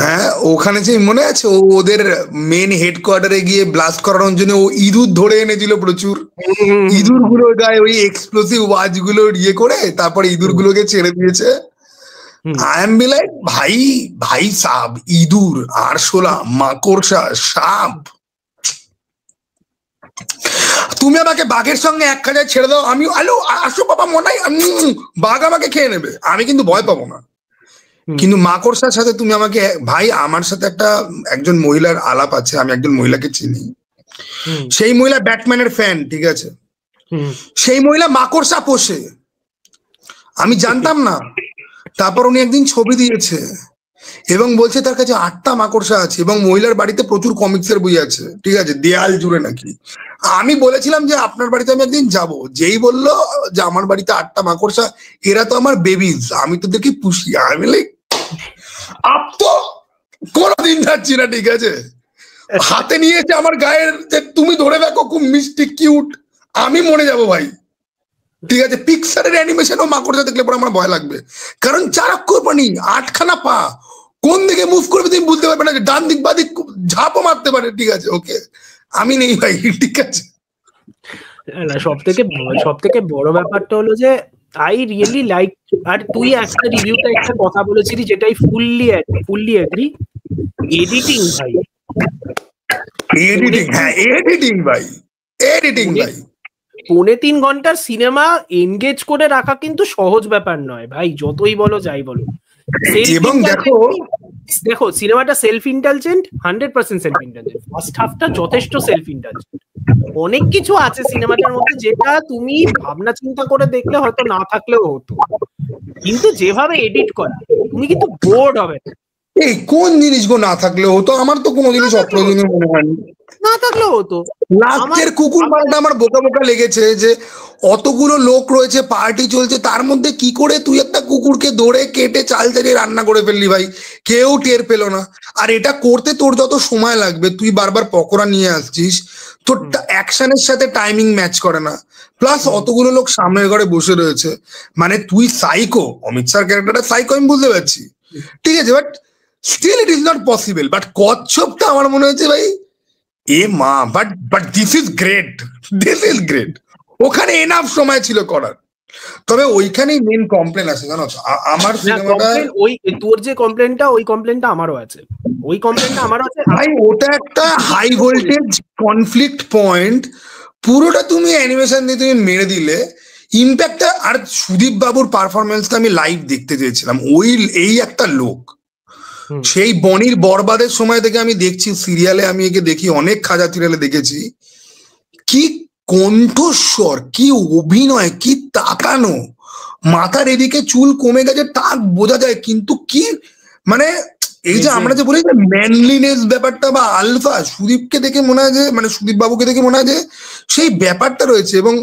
Speaker 2: হ্যাঁ,
Speaker 1: ওখানে যে মনে আছে ওদের মেন হেডকোয়ার্টারে গিয়ে ব্লাস্ট করানোর জন্য ও ইঁদুর ধরে এনেছিল প্রচুর, ইঁদুর গুলো গায়ে ওই এক্সপ্লোসিভ ওয়াচ গুলো ইয়ে করে তারপরে ইঁদুর গুলোকে ছেড়ে দিয়েছে। আই এম বি লাইক ভাই সাব, ইঁদুর, আরশোলা, মাকড়সা, সাপ, তুমি আমাকে বাঘের সঙ্গে এক কাজায় ছেড়ে দাও, আমি আলো আসো বাবা মনাই, বাঘ আমাকে খেয়ে নেবে, আমি কিন্তু ভয় পাবো না। কিন্তু মাকড়সার সাথে তুমি আমাকে, ভাই আমার সাথে একজন মহিলার আলাপ আছে, আমি একজন মহিলাকে চিনি, সেই মহিলা ব্যাটম্যানের ফ্যান, ঠিক আছে, সেই মহিলা মাকড়সা পোষে, আমি জানতাম না। তারপর উনি একদিন ছবি দিয়েছে এবং বলছে তার কাছে 8টা মাকড়সা আছে, এবং মহিলার বাড়িতে প্রচুর কমিক্সের বই আছে, ঠিক আছে, দেয়াল জুড়ে নাকি। আমি বলেছিলাম যে আপনার বাড়িতে আমি একদিন যাব, যেই বললো যে আমার বাড়িতে 8টা মাকড়সা, এরা তো আমার বেবিজ, আমি তো দেখি পুষি, আমি লাইক আপ তো কোনোদিন যাচ্ছি না, ঠিক আছে, হাতে নিয়েছে আমার গায়ের, যে তুমি ধরে দেখো খুব মিষ্টি কিউট, আমি মরে যাবো ভাই, ঠিক আছে। পিক্সারের অ্যানিমেশনও মাকড়সা দেখলে পরে আমার ভয় লাগবে, কারণ চারাক্ষর প্রাণী, 8খানা পা, কোন দিকে মুভ করবে তুমি বুঝতে পারবে না, ডান দিক বা দিক ঝাঁপও মারতে পারে, ঠিক আছে ওকে, আমি নেই ভাই, ঠিক আছে।
Speaker 2: সব থেকে বড় ব্যাপারটা হলো যে আই রিয়েলি লাইক, আর তুই একটা রিভিউতে একটা কথা বলেছিলি যেটাই ফুললি এগ্রি, এডিটিং ভাই,
Speaker 1: এডিটিং ভাই
Speaker 2: 3.5 ঘন্টার সিনেমা এনগেজ করে রাখা কিন্তু সহজ ব্যাপার নয় ভাই, যতই বলো যাই বলো।
Speaker 1: এবং
Speaker 2: দেখো সিনেমাটা self intelligent, 100% self intelligent, first হাফটা যথেষ্ট সেলফ ইন্টেলিজেন্ট, অনেক কিছু আছে সিনেমাটার মধ্যে যেটা তুমি ভাবনা চিন্তা করে দেখলে হয়তো না থাকলেও হতো, কিন্তু যেভাবে এডিট করা তুমি কিন্তু বোর্ড হবে না,
Speaker 1: এই কোন জিনিসগুলো না থাকলে হতো? আমার তো কোনো জিনিস অপ্রয়োজনীয় মনে হয়নি।
Speaker 2: না থাকলেও হতো।
Speaker 1: লাস্টের কুকুর পালটা আমার বোকা বোকা লেগেছে যে অতগুলো লোক রয়েছে, পার্টি চলছে, তার মধ্যে কি করে তুই একটা কুকুরকে ধরে কেটে চাল চালিয়ে রান্না করে ফেললি ভাই, কেউ টের পেলো না। আর এটা করতে তোর যত সময় লাগবে, তুই বারবার পকোড়া নিয়ে আসছিস, তোর অ্যাকশনের সাথে টাইমিং ম্যাচ করে না, প্লাস অতগুলো লোক সামনের ঘরে বসে রয়েছে, মানে তুই সাইকো। অমিত স্যার ক্যারেক্টারটা সাইকো আমি বুঝতে পারছি, ঠিক আছে, but still it is not possible. But কচ্ছপটা আমার মনে হয়েছে ভাই এ মা, but this is great, this is great. ওখানে এনাফ সময় ছিল করার। তবে ওইখানেই মেন কমপ্লেন আছে জানো, আমার সিনেমাটা
Speaker 2: ওই তোর যে কমপ্লেনটা, ওই কমপ্লেনটা আমারও আছে, ওই কমপ্লেনটা আমারও আছে
Speaker 1: ভাই। ওটা একটা হাই ভোল্টেজ কনফ্লিক্ট পয়েন্ট, পুরোটা তুমি অ্যানিমেশন দিয়ে তুমি মেরে দিলে। ইম্প্যাক্টটা, আর সুদীপ বাবুর পারফরমেন্সটা আমি লাইভ দেখতে চেয়েছিলাম। ওই এই একটা লোক, সেই বনির বরবাদের সময় থেকে আমি দেখছি সিরিয়ালে, আমি একে দেখি, অনেক খাজা সিরিয়ালে দেখেছি, কি কণ্ঠস্বর, কি অভিনয়, কি তাকানো, মাথার এদিকে চুল কমে গেছে টাক বোঝা যায়, কিন্তু কি মানে এই যে আমরা যে বলি যে ম্যানলিনেস ব্যাপারটা বা আলফা, সুদীপকে দেখে মনে হয় যে, মানে সুদীপ বাবুকে দেখে মনে হয় যে সেই ব্যাপারটা রয়েছে। এবং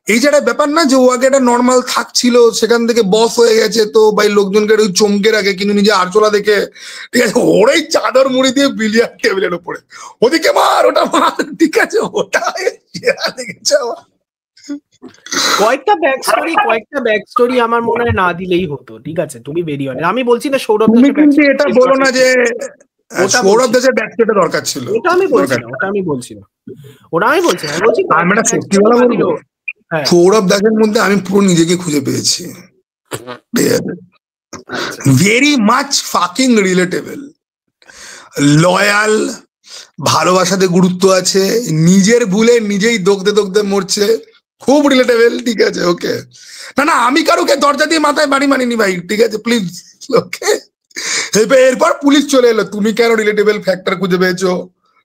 Speaker 1: এই যে একটা ব্যাপার না যে ও আগে একটা নর্মাল থাকছিল, সেখান থেকে বস হয়ে গেছে, তো ভাই লোকজনকে ওই চমকে রাখে, কিন্তু নিজে আরচলা দেখে, ঠিক আছে, ওরাই চাদর মুড়ি দিয়ে বিলিয়ার টেবিলের উপরে, ওদিকে মার ওটা মার, ঠিক আছে, ওটা লেগেছে আমার।
Speaker 2: কয়েকটা ব্যাক স্টোরি আমার মনে হয় না দিলেই হতো, ঠিক আছে, তুমি বেরিয়ে অনেক। আমি বলছি না সৌরভ,
Speaker 1: তুমি কিন্তু এটা বলো না যে সৌরভ দাসের ব্যাক স্টোরিটা দরকার ছিল,
Speaker 2: ওটা আমি বলছি না, আমি বলছি
Speaker 1: আমরা সত্যি কথা বলবো, সৌরভ দাসের মধ্যে আমি পুরো নিজেকে খুঁজে পেয়েছি, ঠিক আছে, very much fucking relatable, loyal, ভালোবাসাতে গুরুত্ব আছে, নিজের ভুলে নিজেই দগদে দগদে মরছে, খুব রিলেটেবল, ঠিক আছে, ওকে। না আমি কারোকে দরজা দিয়ে মাথায় বাড়ি মানিনি ভাই, ঠিক আছে, প্লিজ, ওকে। এরপর পুলিশ চলে এলো, তুমি কেন রিলেটেবল ফ্যাক্টর খুঁজে পেয়েছো,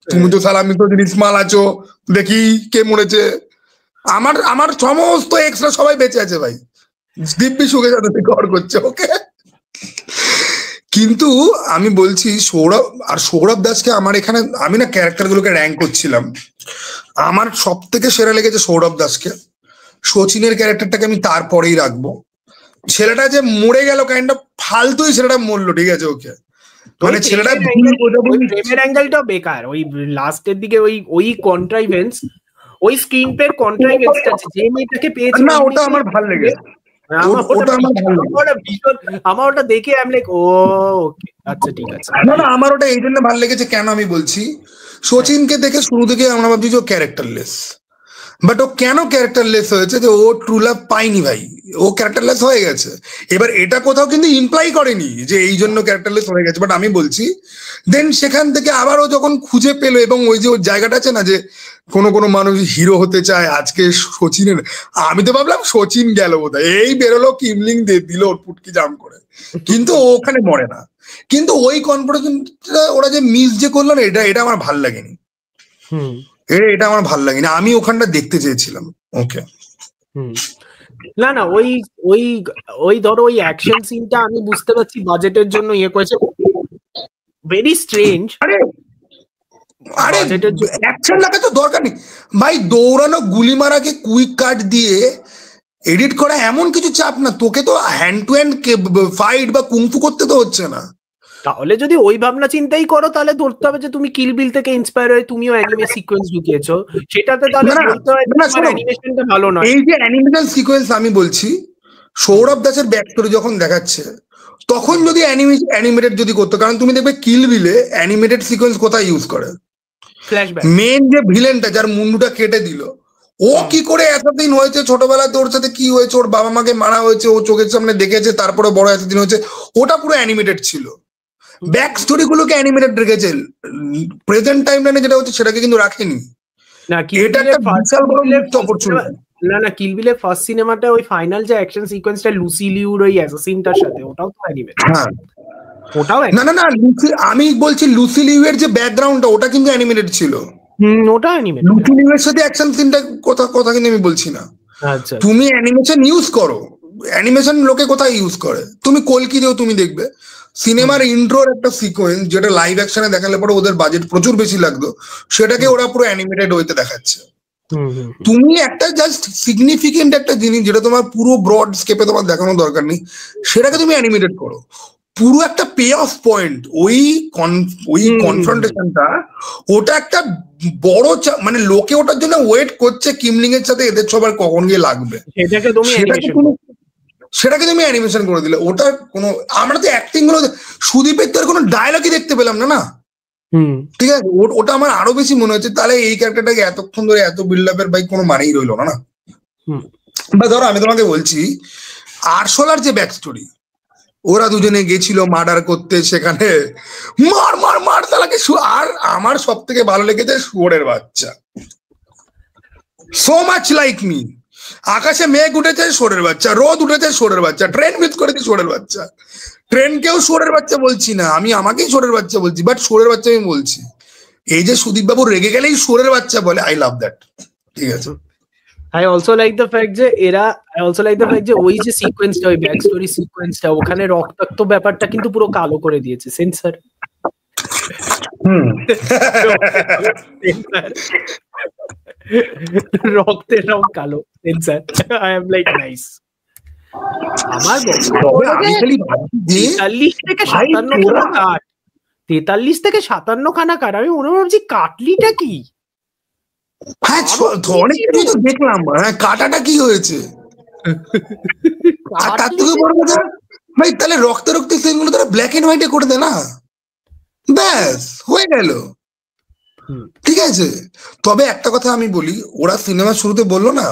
Speaker 1: তুমি তো সালামি তো জিনিস মাল আছো, দেখি কে মরেছে। আমার সমস্ত এক্সট্রা সবাই বেঁচে আছে ভাই, দিব্যি সুখে সাথে ঘর করছে, ওকে। কিন্তু আমি বলছি সৌরভ দাসকে আমার এখানে, আমি না ক্যারেক্টার গুলোকে র্যাঙ্ক করছিলাম, আমার সব থেকে সেরা লেগেছে সৌরভ দাসকে। শচীনের ক্যারেক্টারটাকে আমি তারপরেই রাখবো। ছেলেটা যে মরে গেল কাইন্ড অফ ফালতুই ছেলেটা মরলো, ঠিক আছে, ওকে, মানে ছেলেটা
Speaker 2: প্রেমের অ্যাঙ্গেলটাও বেকার, ওই লাস্টের দিকে ওই কন্ট্রাইভেন্স, ওই স্ক্রিন প্লের কন্ট্রাইভেন্সটা যে মেয়েটাকে পেয়েছে
Speaker 1: না, ওটা আমার ভালো লেগেছে,
Speaker 2: আমার ওটা দেখে আমি লাইক ও আচ্ছা ঠিক আছে।
Speaker 1: না আমার ওটা এই জন্য ভালো লেগেছে, কেন আমি বলছি, শচীনকে দেখে শুরু থেকে আমরা ভাবছি যে ও ক্যারেক্টারলেস, বাট ও কেন ক্যারেক্টারলেস হয়েছে, যে ও ট্রু লাভ পাইনি ভাই, ও ক্যারেক্টারলেস হয়ে গেছে। এবার এটা কোথাও কিন্তু ইমপ্লাই করেনি যে এই জন্য ক্যারেক্টারলেস হয়ে গেছে, বাট আমি বলছি দেন সেখান থেকে আবার ও যখন খুঁজে পেলো, এবং ওই যে ওর জায়গাটা আছে না, যে কোনো মানুষ হিরো হতে চায়, আজকে শচীনের, আমি তো ভাবলাম শচীন গেল বোধহয়, এই বেরোলো কিমলিং দিল ওর পুটকি জাম করে, কিন্তু ও ওখানে মরে না। কিন্তু ওই কনফিডেন্সটা ওরা যে মিস যে করলো না, এটা আমার ভাল লাগেনি, এটা আমার ভাল লাগেনি, আমি ওখানটা দেখতে চেয়েছিলাম, ওকে।
Speaker 2: না ওই ধরো ওই অ্যাকশন সিনটা আমি বুঝতে পারছি বাজেটের জন্য ইয়ে করেছে, ভেরি স্ট্রেঞ্জ।
Speaker 1: আরে অ্যাকশন লাগা তো দরকার নেই ভাই, দৌড়ানো, গুলি মারাকে কুইক কাট দিয়ে এডিট করা এমন কিছু চাপ না, তোকে তো হ্যান্ড টু হ্যান্ড ফাইট বা কুংফু করতে তো হচ্ছে না।
Speaker 2: তাহলে যদি ওই ভাবনা চিন্তাই করো, তাহলে ধরতে হবে যে তুমি কিল বিল থেকে ইন্সপায়ার হয়ে তুমিও অ্যানিমে সিকোয়েন্স ঢুকিয়েছো, সেটাতে তাহলে বলতে হয় তোমার অ্যানিমেশনটা ভালো নয়।
Speaker 1: এই যে অ্যানিমেশন সিকোয়েন্স আমি বলছি, সৌরভ দাসের ব্যাক স্টোরি যখন দেখাচ্ছে, তখন যদি অ্যানিমেটেড যদি করতো, কারণ তুমি দেখবে কিল বিলে অ্যানিমেটেড সিকোয়েন্স কোথায় ইউজ করে,
Speaker 2: ফ্ল্যাশব্যাক,
Speaker 1: মেন যে ভিলেনটা যার মুন্ডুটা কেটে দিল, ও কি করে এতদিন হয়েছে, ছোটবেলায় তোর সাথে কি হয়েছে, ওর বাবা মাকে মারা হয়েছে, ও চোখের সামনে দেখেছে, তারপরে বড় এতদিন হয়েছে, ওটা পুরো অ্যানিমেটেড ছিল। ব্যাক স্টোরি গুলোকে অ্যানিমেটেড রেখেছে, প্রেজেন্ট টাইম লাইনে যেটা হচ্ছে সেটাকে কিন্তু রাখেনি।
Speaker 2: না এটা একটা বিশাল বড় অপরচুনিটি। না কিল বিলের ফার্স্ট সিনেমাটা ওই ফাইনাল যে অ্যাকশন সিকোয়েন্সটা লুসি লিউর ওই অ্যাসাসিনটার সাথে, ওটাও তো অ্যানিমেটেড।
Speaker 1: হ্যাঁ, ওটাও না আমি বলছি লুসি লিউ এর যে ব্যাকগ্রাউন্ডটা, ওটা কিন্তু অ্যানিমেটেড ছিল।
Speaker 2: ওটা অ্যানিমেটেড।
Speaker 1: লুসি লিউ এর সাথে অ্যাকশন সিনটা কথা কিন্তু আমি বলছি না।
Speaker 2: আচ্ছা,
Speaker 1: তুমি অ্যানিমেশন ইউজ করো, অ্যানিমেশন লোকে কোথায় ইউজ করে, তুমি কলকিতেও তুমি দেখবে সিনেমার ইন্ট্রোর একটা সিকোয়েন্স যেটা লাইভ অ্যাকশনে দেখালে পরে ওদের বাজেট প্রচুর বেশি লাগতো, সেটাকে ওরা পুরো অ্যানিমেটেড ওয়েতে দেখাচ্ছে। তুমি একটা জাস্ট সিগনিফিকেন্ট একটা জিনিস যেটা তোমার পুরো ব্রড স্কেপে তোমার দেখানোর দরকার নেই, সেটাকে তুমি অ্যানিমেটেড করো। পুরো একটা পে অফ পয়েন্ট, ওই কনফ্রন্টেশনটা, ওটা একটা বড় মানে লোকে ওটার জন্য ওয়েট করছে কিমলিং এর সাথে এদের সবার কখন গিয়ে লাগবে, সেটাকে তুমি অ্যানিমেশন করে দিলে। ওটার কোনো, আমরা তো অ্যাক্টিং গুলো, সুদীপের তো কোনো ডায়লগই দেখতে পেলাম না, ঠিক আছে, ওটা আমার আরো বেশি মনে হচ্ছে তাহলে এই ক্যারেক্টারটাকে এতক্ষণ ধরে এত বিল্ড আপের ভাই কোনো মানেই রইলো না। বা ধরো আমি তোমাকে বলছি আরশোলার যে ব্যাক স্টোরি, ওরা দুজনে গেছিল মার্ডার করতে, সেখানে মার মার মার তালাকে, আর আমার সব থেকে ভালো লেগেছে শুয়োরের বাচ্চা, সো মাচ লাইক মি, আকাশে মেঘ উঠেছে শুয়োরের বাচ্চা, রোদ উঠেছে শুয়োরের বাচ্চা, ট্রেন মিস করেছে শুয়োরের বাচ্চা, ট্রেনকেও শুয়োরের বাচ্চা বলছি না আমি, আমাকেই শুয়োরের বাচ্চা বলছি, বাট শুয়োরের বাচ্চা আমি বলছি। এই যে সুদীপ বাবু রেগে গেলেই শুয়োরের বাচ্চা বলে, আই লাভ দ্যাট। ঠিক আছে,
Speaker 2: I also like the fact যে ওই যে সিকোয়েন্সটা, ওই ব্যাক স্টোরি সিকোয়েন্সটা, ওখানে রক্তাক্ত ব্যাপারটা কিন্তু পুরো কালো করে দিয়েছে সেন্সর। রক্তের রং কালো, sensor. I am like nice. আমার 43 থেকে 57 কাট, 43 থেকে 57 খানা কাট। আমি মনে ভাবছি কাটলিটা কি?
Speaker 1: হ্যাঁ অনেক কিছু তো দেখলাম, হ্যাঁ কাটাটা কি হয়েছে, আর তার থেকে বড় কথা ভাই, তাহলে রক্ত রক্ত সিনগুলো তারা ব্ল্যাক এন্ড হোয়াইটে করে দেয় না, ব্যাস হয়ে গেল। ঠিক আছে, তবে একটা কথা আমি বলি, ওরা সিনেমা শুরুতে বললো না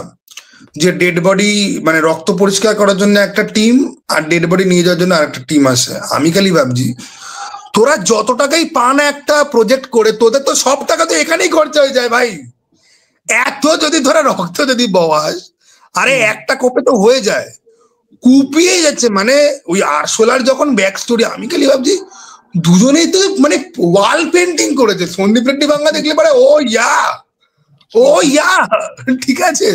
Speaker 1: যে ডেড বডি মানে রক্ত পরিষ্কার করার জন্য একটা টিম আর ডেড বডি নিয়ে যাওয়ার জন্য আরেকটা টিম আসে। আমি খালি ভাবছি তোরা যত টাকাই পান একটা প্রজেক্ট করে, তোদের তো সব টাকা তো এখানেই খরচা হয়ে যায় ভাই। এত যদি ধরে রক্ত যদি বওয়াস, আরে একটা কোপে তো হয়ে যায়, কুপিয়ে যাচ্ছে। মানে ওই আরশোলার যখন ব্যাক স্টোরি, আমি খালি ভাবছি দুজনেই তো মানে ওয়াল পেন্টিং করেছে। সন্দীপ রেড্ডি বাংলা দেখলে পারে ও ইয়া ঠিক আছে।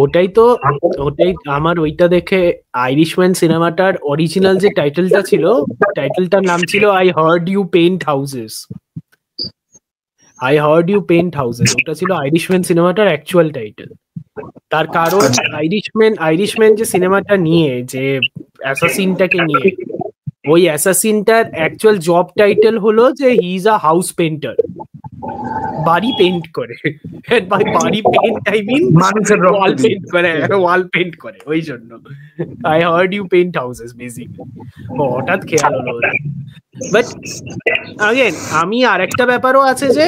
Speaker 2: ওটাই আমার ওইটা দেখে আইরিশম্যান সিনেমাটার অরিজিনাল যে টাইটেলটা ছিল, টাইটেলটার নাম ছিল I heard you paint houses. ওটা ছিল আইরিশম্যান সিনেমাটার অ্যাকচুয়াল টাইটেল। তার কারণ আইরিশম্যান যে সিনেমাটা নিয়ে, যে অ্যাসাসিনটাকে নিয়ে, ওই অ্যাসাসিনটার অ্যাকচুয়াল জব টাইটেল হলো যে he is a house painter, বাড়ি পেইন্ট করে। বাড়ি paint I mean wall paint করে, ওই জন্য I heard you paint houses basically. হঠাৎ খেয়াল হলো। বাট আগেন আমি আরেকটা ব্যাপারও আছে যে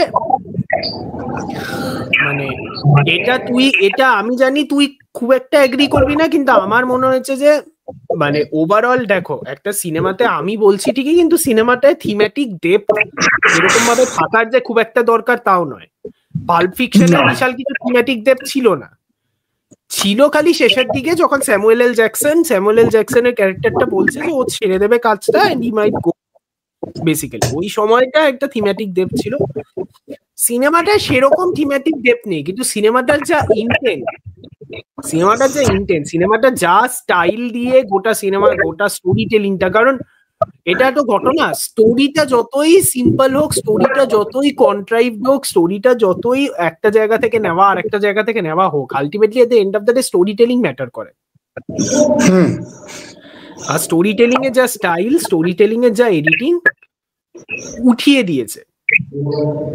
Speaker 2: মানে এটা আমি জানি তুই খুব একটা এগ্রি করবি না, কিন্তু আমার মনে হয়েছে যে মানে ওভারঅল দেখো একটা সিনেমাতে, আমি বলছি ঠিকই, কিন্তু সিনেমাটায় থিমেটিক ডেপথ এরকম ভাবে থাকার যে খুব একটা দরকার তাও নয়। পাল্প ফিকশনের বিশাল কিছু থিমেটিক ডেপথ ছিল না, ছিল খালি শেষের দিকে যখন স্যামুয়েল এল জ্যাকসনের ক্যারেক্টারটা বলছে যে ও ছেড়ে দেবে কাজটা and he mite go, basically ওই সময়টা একটা থিমেটিক ডেপথ ছিল। সিনেমাটা সেরকম থিমেটিক ডেপথ নেই, কিন্তু সিনেমাটার যা ইন্টেন্ট, সিনেমাটা যা স্টাইল দিয়ে গোটা স্টোরি টেলিংটা, কারণ এটা তো ঘটনা, স্টোরিটা যতই সিম্পল হোক, স্টোরিটা যতই কন্ট্রাইভড হোক, স্টোরিটা যতই একটা জায়গা থেকে নেওয়া আর একটা জায়গা থেকে নেওয়া হোক, ultimately at the end of the day story telling matter করে। আর স্টোরি টেলিং এর যা স্টাইল, স্টোরি টেলিং এর যা এডিটিং উঠিয়ে দিয়েছে,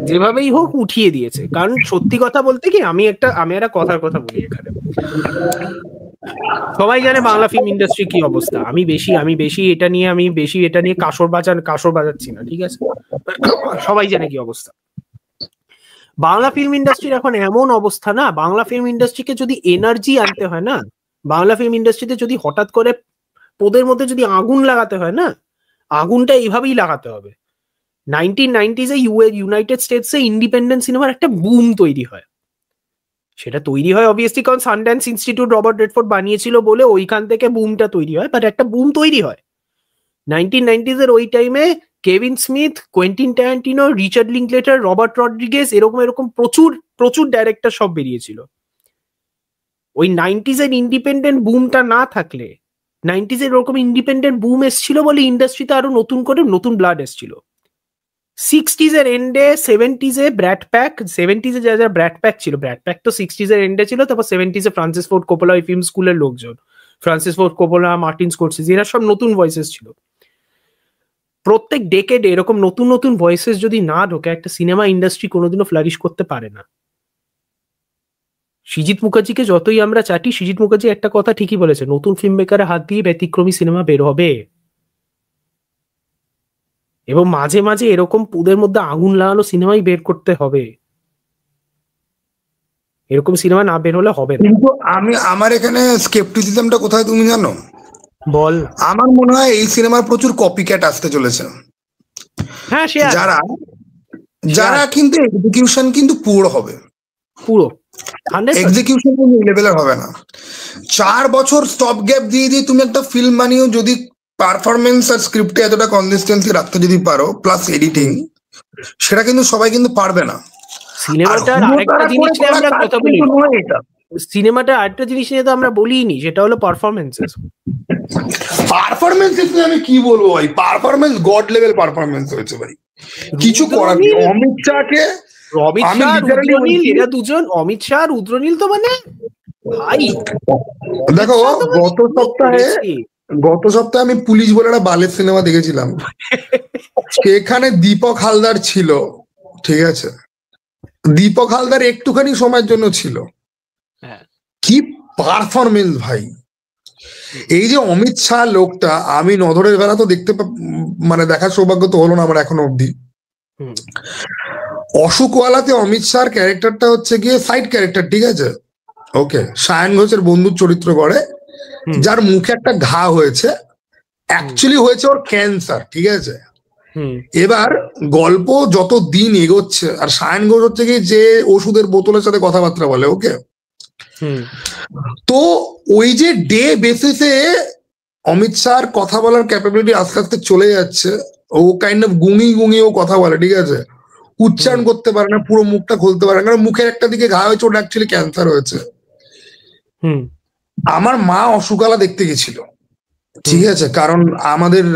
Speaker 2: যেভাবেই হোক উঠিয়ে দিয়েছে। কারণ সত্যি কথা বলতে কি, আমি একটা কথার কথা বলি এখানে, সবাই জানে বাংলা ফিল্ম ইন্ডাস্ট্রি কি অবস্থা। আমি বেশি এটা নিয়ে কাসর বাজাচ্ছি না, ঠিক আছে, সবাই জানে কি অবস্থা। বাংলা ফিল্ম ইন্ডাস্ট্রির এখন এমন অবস্থা না, বাংলা ফিল্ম ইন্ডাস্ট্রিকে যদি এনার্জি আনতে হয় না, বাংলা ফিল্ম ইন্ডাস্ট্রিতে যদি হঠাৎ করে তোদের মধ্যে যদি আগুন লাগাতে হয় না, আগুনটা এইভাবেই লাগাতে হবে। 1990s ইউনাইটেড স্টেটসে ইন্ডিপেন্ডেন্ট সিনেমার একটা বুম তৈরি হয়। সেটা তৈরি হয় অবভিয়াসলি কারণ সানড্যান্স ইনস্টিটিউট রবার্ট রেডফোর্ড বানিয়েছিল বলে ওইখান থেকে বুমটা তৈরি হয়, বাট একটা বুম তৈরি হয় 1990s এর ওই টাইমে। Kevin Smith, Quentin Tarantino, Richard Linklater, Robert Rodriguez, এরকম প্রচুর ডাইরেক্টর সব বেরিয়েছিল। ওই 90s এর ইন্ডিপেন্ডেন্ট বুমটা না থাকলে, 90s এর ওরকম ইন্ডিপেন্ডেন্ট বুম এসছিল বলে ইন্ডাস্ট্রিতে আরো নতুন করে নতুন ব্লাড এসছিল। 60s এর এন্ডে 70s এ ব্র্যাড প্যাক, 70s এ যারা ব্র্যাড প্যাক ছিল, ব্র্যাড প্যাক তো 60s এর এন্ডে ছিল, তারপর 70s এ ফ্রান্সিস ফোর্ড কোপোলা ওই ফিল্ম স্কুলের লোকজন, ফ্রান্সিস ফোর্ড কোপোলা, মার্টিন স্কোরসেজি, এরা সব নতুন ভয়েসেস ছিল। প্রত্যেক ডেকেডে এরকম নতুন নতুন ভয়েসেস যদি না ঢোকে, একটা সিনেমা ইন্ডাস্ট্রি কোনোদিনও ফ্লারিশ করতে পারে না। সৃজিত মুখার্জিকে যতই আমরা চাটি, সৃজিত মুখার্জি একটা কথা ঠিকই বলেছে, নতুন ফিল্ম মেকারের হাত দিয়ে ব্যতিক্রমী সিনেমা বের হবে, এবং মাঝে মাঝে এরকম পুদের মধ্যে আগুন লাগানো সিনেমাই বের করতে হবে। এরকম সিনেমা না বের হলে হবে না।
Speaker 1: কিন্তু আমার এখানে স্কেপটিসিজমটা কোথায় তুমি জানো?
Speaker 2: বল।
Speaker 1: আমার মনে হয় এই সিনেমার প্রচুর কপিক্যাট আসতে চলেছে।
Speaker 2: হ্যাঁ, সে
Speaker 1: যারা কিন্তু এক্সিকিউশন কিন্তু পুরো হবে, পুরো এক্সিকিউশন কোনো লেভেলের হবে না। 4 বছর স্টপ গ্যাপ দিয়ে দিয়ে তুমি একটা ফিল্ম বানিয়েও যদি পারফরমেন্স আর স্ক্রিপ্টে এতটা কনসিস্টেন্সি রাখতে যদি পারো, প্লাস এডিটিং, সেটা কিন্তু সবাই কিন্তু পারবে না।
Speaker 2: সিনেমাটার আরেকটা জিনিস নিয়ে আমরা কথা বলি, সিনেমাটা আরেকটা জিনিস নিয়ে তো আমরা বলিনি, সেটা হলো পারফরমেন্সেস।
Speaker 1: পারফরমেন্স আমি কি বলবো ভাই, পারফরমেন্স গড লেভেল পারফরমেন্স হয়েছে ভাই, কিছু করার নেই। অমিত শাহকে,
Speaker 2: এরা দুজন, অমিত শাহ আর রুদ্রনীল তো মানে ভাই,
Speaker 1: দেখো গত সপ্তাহে আমি পুলিশ বলে একটা বালের সিনেমা দেখেছিলাম, সেখানে দীপক হালদার ছিল, ঠিক আছে, দীপক হালদার একটুখানি সময়ের জন্য ছিল, কি পারফরমেন্স ভাই। এই যে অমিত শাহ লোকটা, আমি নধরের বেলা তো দেখতে মানে দেখার সৌভাগ্য তো হলো না আমার এখনো অব্দি। অশোকওয়ালাতে অমিত শাহর ক্যারেক্টারটা হচ্ছে গিয়ে সাইড ক্যারেক্টার, ঠিক আছে, ওকে, সায়ন ঘোষের বন্ধুর চরিত্র করে, যার মুখে একটা ঘা হয়েছে, অ্যাকচুয়ালি হয়েছে ওর ক্যান্সার, ঠিক আছে। এবার গল্প যত দিন এগোচ্ছে, আর সায়ন ঘোষ হচ্ছে কি যে ওষুধের বোতলের সাথে কথাবার্তা বলে, ওকে, তো ওই যে ডে বেসিসে অমিত শাহর কথা বলার ক্যাপাবিলিটি আস্তে আস্তে চলে যাচ্ছে, ও কাইন্ড অফ গুঙি ও কথা বলে, ঠিক আছে, উচ্চারণ করতে পারে না, পুরো মুখটা খুলতে পারে না, কারণ মুখের একটা দিকে ঘা হয়েছে, ওটা অ্যাকচুয়ালি ক্যান্সার হয়েছে। আমার মা অশোকালা দেখতে গেছিল, ঠিক আছে, কারণ আমাদের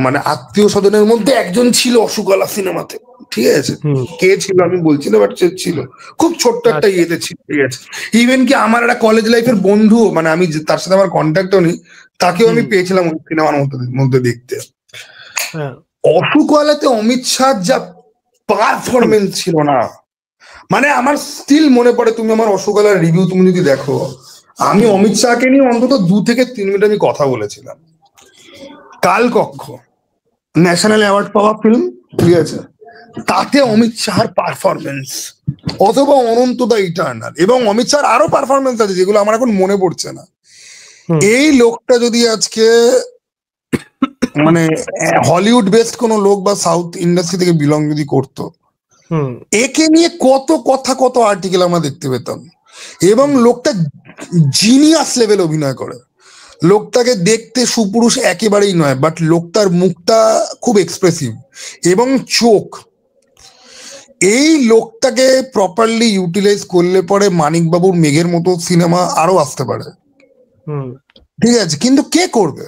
Speaker 1: মানে আত্মীয় স্বজনের মধ্যে একজন ছিল অশোকালা সিনেমাতে, ঠিক আছে, কে ছিল আমি বলছি না, বাট সে ছিল, খুব ছোট্ট একটা ইয়েতে ছিল, ঠিক আছে। ইভেন কি আমার একটা কলেজ লাইফের বন্ধু, মানে আমি তার সাথে আমার কন্ট্যাক্টও নেই, তাকেও আমি পেয়েছিলাম ওই সিনেমার মধ্যে দেখতে। অশোকওয়ালাতে অমিত শাহ যা পারফরমেন্স ছিল না, মানে আমার স্টিল মনে পড়ে, তুমি আমার অশোকওয়ালার রিভিউ তুমি যদি দেখো, আমি অমিত শাহকে নিয়ে অন্তত 2 থেকে 3 মিনিট আমি কথা বলেছিলাম। কালকক্ষ ন্যাশনাল অ্যাওয়ার্ড পাওয়া ফিল্ম, ঠিক আছে, তাতে অমিত শাহর পারফরমেন্স, অথবা অনন্ত দ্য ইটার্নাল, এবং অমিত শাহর আরো পারফরমেন্স আছে যেগুলো আমার এখন মনে পড়ছে না। এই লোকটা যদি আজকে মানে হলিউড বেসড কোন লোক বা সাউথ ইন্ডাস্ট্রি থেকে বিলং যদি করতো, একে নিয়ে কত আর্টিকেল আমরা দেখতে পেতাম। এবং লোকটা জিনিয়াস লেভেল অভিনয় করে, লোকটাকে দেখতে সুপুরুষ একেবারেই নয়, বাট লোকটার মুখটা খুব এক্সপ্রেসিভ, এবং চোখ, এই লোকটাকে প্রপারলি ইউটিলাইজ করলে পরে মানিকবাবুর মেঘের মতো সিনেমা আরো আসতে পারে, ঠিক আছে। কিন্তু কে করবে?